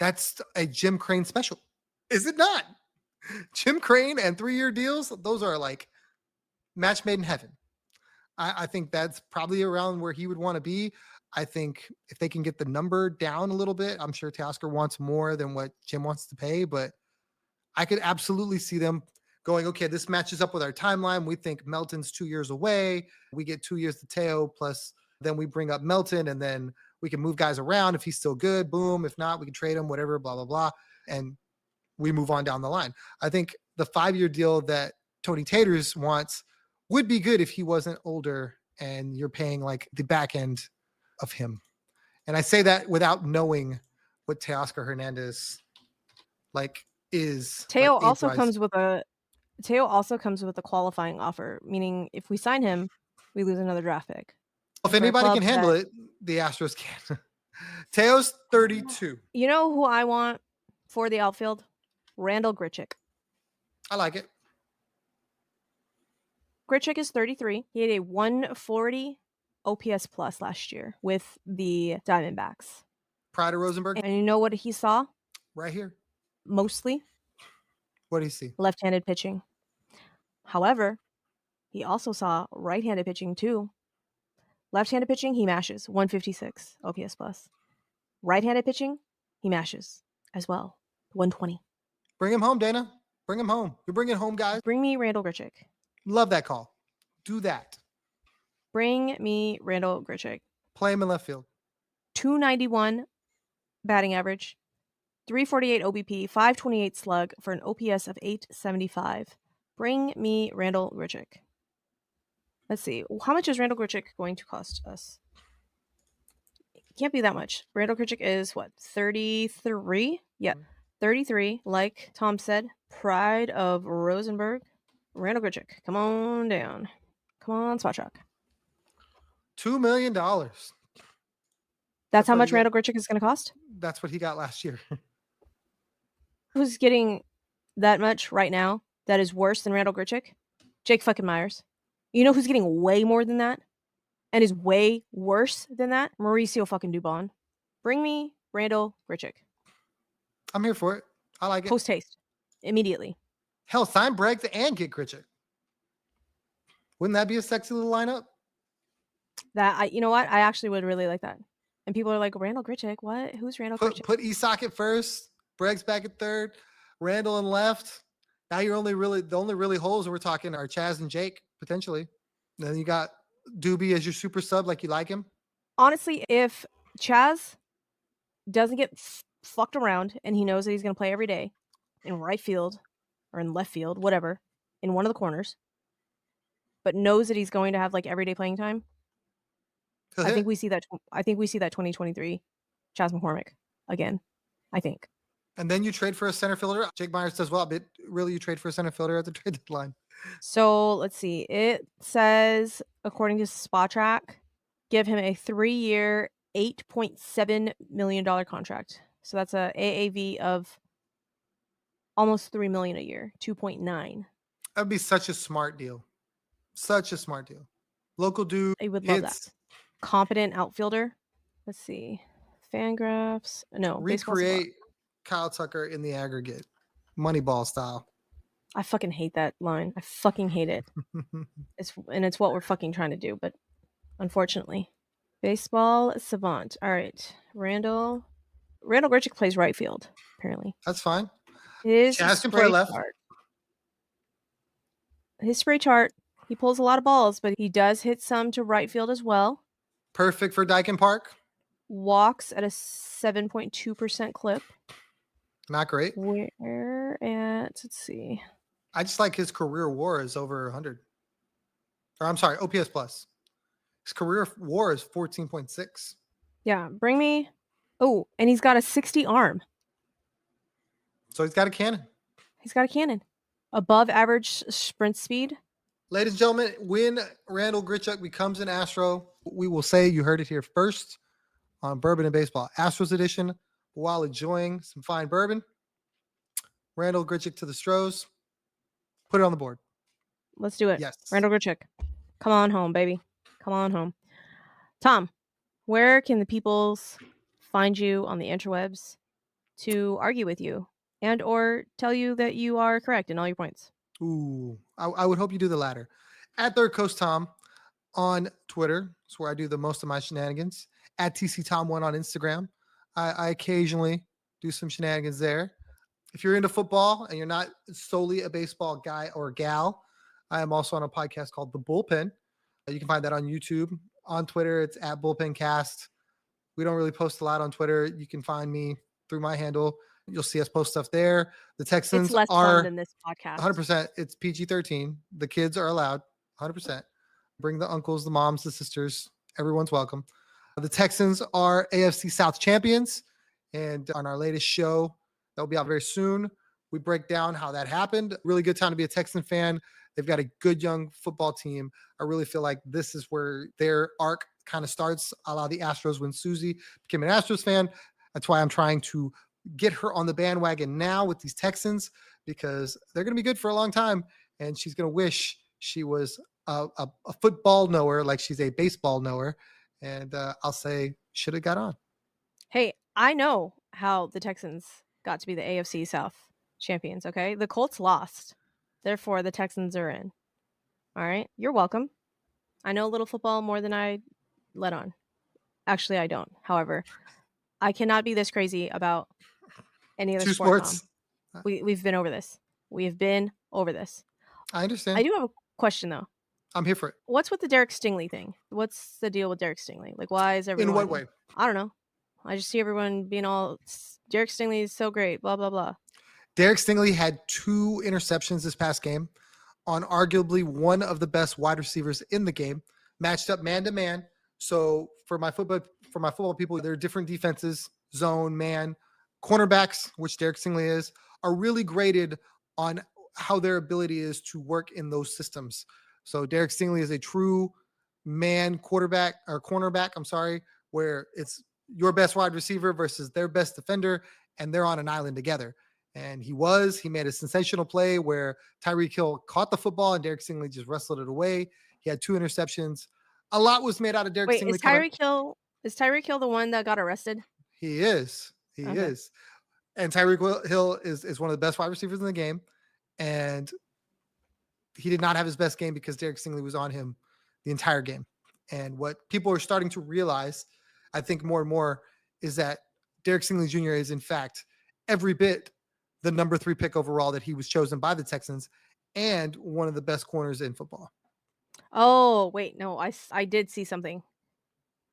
That's a Jim Crane special. Is it not? Jim Crane and 3-year deals, those are like match made in heaven. I think that's probably around where he would want to be. I think if they can get the number down a little bit, I'm sure Teoscar wants more than what Jim wants to pay, but I could absolutely see them going, okay, this matches up with our timeline. We think Melton's 2 years away. We get 2 years to Teo, plus then we bring up Melton, and then we can move guys around. If he's still good, boom. If not, we can trade him, whatever, blah, blah, blah. And we move on down the line. I think the 5-year deal that Tony Taters wants would be good if he wasn't older and you're paying like the back end of him. And I say that without knowing what Teoscar Hernandez like is. Teo like, also age-wise. comes with a qualifying offer, meaning if we sign him, we lose another draft pick. If anybody can handle it, the Astros can. Teo's 32. You know who I want for the outfield? Randall Grichuk. I like it. Grichuk is 33. He had a 140 OPS plus last year with the Diamondbacks. Pride of Rosenberg. And you know what he saw? Right here. Mostly. What do you see? Left-handed pitching. However, he also saw right-handed pitching too. Left-handed pitching, he mashes. 156 OPS plus. Right-handed pitching, he mashes as well. 120. Bring him home, Dana. Bring him home. You're bringing home guys. Bring me Randall Grichuk. Love that call. Do that. Bring me Randall Grichuk. Play him in left field. 291 batting average, 348 OBP, 528 slug for an OPS of 875. Bring me Randall Grichuk. Let's see. How much is Randall Grichuk going to cost us? It can't be that much. Randall Grichuk is what? 33? Yeah. 33, like Tom said. Pride of Rosenberg. Randall Grichuk. Come on down. Come on, Spot Truck. $2 million. That's how much Randall Grichuk is going to cost? That's what he got last year. Who's getting that much right now that is worse than Randall Grichuk? Jake fucking Myers. You know who's getting way more than that and is way worse than that? Mauricio fucking Dubon. Bring me Randall Grichuk. I'm here for it. I like it. Post haste. Immediately. Hell, sign Breggs and get Grichuk. Wouldn't that be a sexy little lineup? You know what? I actually would really like that. And people are like, Randall Grichuk, what? Who's Randall Put Grichuk? Isak at first, Bregg's back at third, Randall in left. Now you're the only really holes we're talking are Chaz and Jake potentially. Then you got Doobie as your super sub, like you like him. Honestly, if Chaz doesn't get fucked around and he knows that he's going to play every day in right field or in left field, whatever, in one of the corners, but knows that he's going to have like everyday playing time, He'll I think hit. we see that. I think we see that 2023 Chaz McCormick again. I think. And then you trade for a center fielder. Jake Myers does well, but really you trade for a center fielder at the trade deadline. So let's see. It says, according to Spotrac, give him a 3-year, $8.7 million contract. So that's a AAV of almost $3 million a year, 2.9. That'd be such a smart deal. Such a smart deal. Local dude I would love that. hits. Competent outfielder. Let's see. Fangraphs. No, Baseball Savant. Recreate Kyle Tucker in the aggregate, Moneyball style. I fucking hate that line. I fucking hate it. It's what we're fucking trying to do, but unfortunately. Baseball Savant. All right. Randall Grichuk plays right field, apparently. That's fine. His Chaz can play spray left. chart. His spray chart, he pulls a lot of balls, but he does hit some to right field as well. Perfect for Dyken Park. Walks at a 7.2% clip. Not great. Where at, let's see. I just like his career WAR is over 100. Or I'm sorry, OPS plus. His career WAR is 14.6. Yeah, bring me. Oh, and he's got a 60 arm. So he's got a cannon. He's got a cannon. Above average sprint speed. Ladies and gentlemen, when Randall Grichuk becomes an Astro, we will say you heard it here first on Bourbon and Baseball Astros edition while enjoying some fine bourbon. Randall Grichuk to the Stros. Put it on the board. Let's do it. Yes. Randall Grichuk. Come on home, baby. Come on home. Tom, where can the peoples find you on the interwebs to argue with you and or tell you that you are correct in all your points? Ooh, I would hope you do the latter. At Third Coast Tom on Twitter. That's where I do the most of my shenanigans. At TC Tom1 on Instagram. I occasionally do some shenanigans there. If you're into football and you're not solely a baseball guy or gal, I am also on a podcast called The Bullpen. You can find that on YouTube. On Twitter, it's at BullpenCast. We don't really post a lot on Twitter. You can find me through my handle. You'll see us post stuff there. The Texans It's less are fun than this podcast. 100%. It's PG-13. The kids are allowed 100%. Bring the uncles, the moms, the sisters. Everyone's welcome. The Texans are AFC South champions. And on our latest show, that will be out very soon, we break down how that happened. Really good time to be a Texan fan. They've got a good young football team. I really feel like this is where their arc kind of starts, a la the Astros when Suzy became an Astros fan. That's why I'm trying to get her on the bandwagon now with these Texans because they're going to be good for a long time. And she's going to wish she was a football knower like she's a baseball knower. And I'll say, should have got on. Hey, I know how the Texans got to be the AFC South champions, okay? The Colts lost. Therefore, the Texans are in. All right? You're welcome. I know a little football more than I let on. Actually, I don't. However, I cannot be this crazy about any other Two sport, sports. Tom. We've been over this. We have been over this. I understand. I do have a question, though. I'm here for it. What's with the Derek Stingley thing? What's the deal with Derek Stingley? Like, why is everyone... In what way? I don't know. I just see everyone being all, Derek Stingley is so great, blah, blah, blah. Derek Stingley had 2 interceptions this past game on arguably one of the best wide receivers in the game, matched up man to man. So for my football people, there are different defenses, zone, man, cornerbacks, which Derek Stingley is, are really graded on how their ability is to work in those systems. So Derek Stingley is a true man cornerback, where it's your best wide receiver versus their best defender, and they're on an island together. And he made a sensational play where Tyreek Hill caught the football and Derek Stingley just wrestled it away. He had 2 interceptions. A lot was made out of Derek Stingley. Is Tyreek Hill the one that got arrested? He is. He is. And Tyreek Hill is one of the best wide receivers in the game. And he did not have his best game because Derek Stingley was on him the entire game. And what people are starting to realize, I think more and more is that Derek Stingley Jr. is in fact every bit the number 3 pick overall that he was chosen by the Texans and one of the best corners in football. Oh, wait, no, I did see something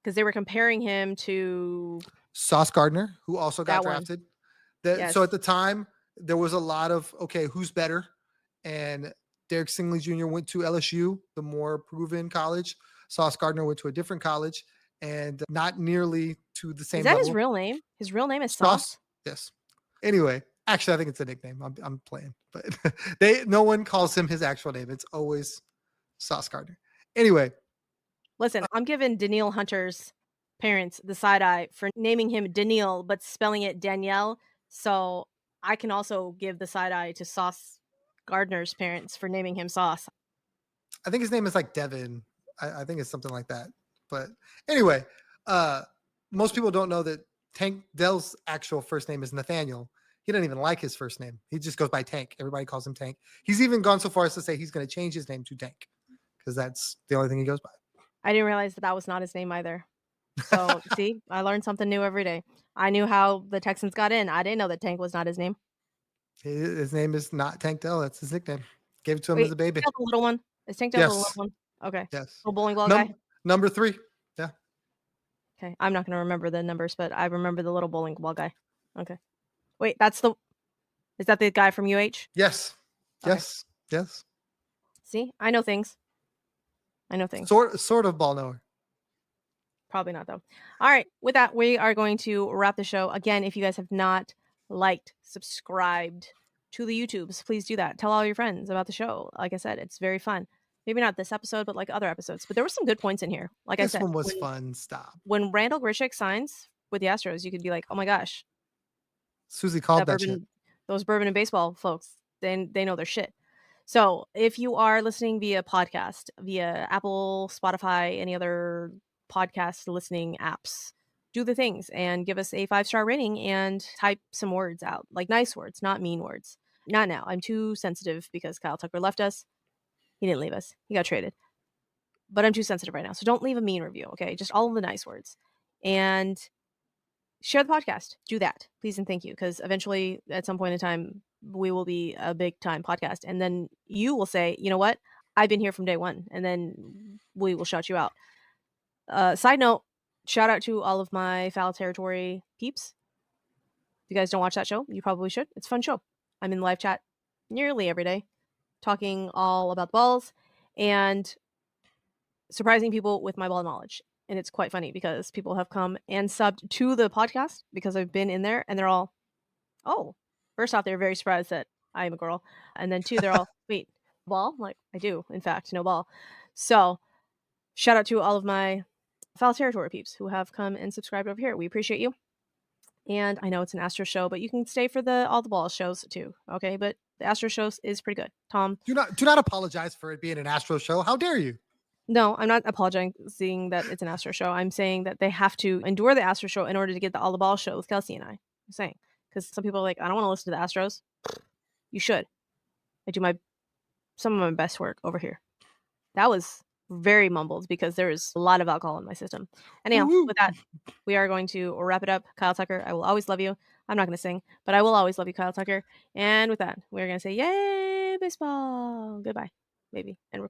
because they were comparing him to Sauce Gardner, who also got that one. drafted. So at Yes. the time, there was a lot of, okay, who's better? And Derek Stingley Jr. went to LSU, the more proven college. Sauce Gardner went to a different college and not nearly to the Is same that his level. real name? His real name is Sauce, Sauce? yes. Anyway, actually, I think it's a nickname. I'm playing, but no one calls him his actual name. It's always Sauce Gardner. Anyway, Listen, I'm giving Danielle Hunter's parents the side eye for naming him Danielle, but spelling it Danielle. So I can also give the side eye to Sauce Gardner's parents for naming him Sauce. I think his name is like Devin. I think it's something like that. But anyway, uh, most people don't know that Tank Dell's actual first name is Nathaniel. He doesn't even like his first name. He just goes by Tank. Everybody calls him Tank. He's even gone so far as to say he's going to change his name to Tank because that's the only thing he goes by. I didn't realize that that was not his name either. So, see, I learned something new every day. I knew how the Texans got in. I didn't know that Tank was not his name. His name is not Tank Dell. That's his nickname. Gave it to him as Wait, a baby. Tank Dell the little one? Is Tank Dell the little Yes. one? Okay. Yes. Little bowling ball guy? Num- Number 3. Yeah. Okay. I'm not gonna remember the numbers, but I remember the little bowling ball guy. Okay. Wait, is that the guy from UH? Yes. Okay. Yes. Yes. See? I know things. I know things. Sort of ball knower. Probably not though. All right. With that, we are going to wrap the show. Again, if you guys have not liked, subscribed to the YouTubes, please do that. Tell all your friends about the show. Like I said, it's very fun. Maybe not this episode, but like other episodes. But there were some good points in here. Like I This said, one was fun. Stop. when Randall Grichuk signs with the Astros, you could be like, oh my gosh, Suzy called that that shit. those bourbon and baseball folks, they know their shit. So if you are listening via podcast, via Apple, Spotify, any other podcast listening apps, do the things and give us a 5-star rating and type some words out, like nice words, not mean words. Not now. I'm too sensitive because Kyle Tucker left us. He didn't leave us. He got traded. But I'm too sensitive right now. So don't leave a mean review, okay? Just all of the nice words. And share the podcast. Do that, please and thank you, because eventually, at some point in time, we will be a big time podcast, and then you will say, you know what, I've been here from day one, and then we will shout you out. Side note, shout out to all of my Foul Territory peeps. If you guys don't watch that show, you probably should. It's a fun show. I'm in live chat nearly every day, talking all about the balls and surprising people with my ball knowledge. And it's quite funny because people have come and subbed to the podcast because I've been in there and they're all, oh, first off, they're very surprised that I am a girl. And then two, they're all, wait, ball? I'm like, I do, in fact, no ball. So shout out to all of my Foul Territory peeps who have come and subscribed over here. We appreciate you. And I know it's an Astro show, but you can stay for all the ball shows too. Okay. But the Astro show is pretty good. Tom, Do not apologize for it being an Astro show. How dare you? no, I'm not apologizing that it's an Astro show. I'm saying that they have to endure the Astro show in order to get the all the ball show with Kelsey and I. I'm saying, because some people are like, I don't want to listen to the Astros. You should. I do some of my best work over here. That was very mumbled because there is a lot of alcohol in my system. Anyhow, Woo-woo. with that, we are going to wrap it up. Kyle Tucker, I will always love you. I'm not going to sing, but I will always love you, Kyle Tucker. And with that, we're going to say, yay, baseball. Goodbye, maybe, and record.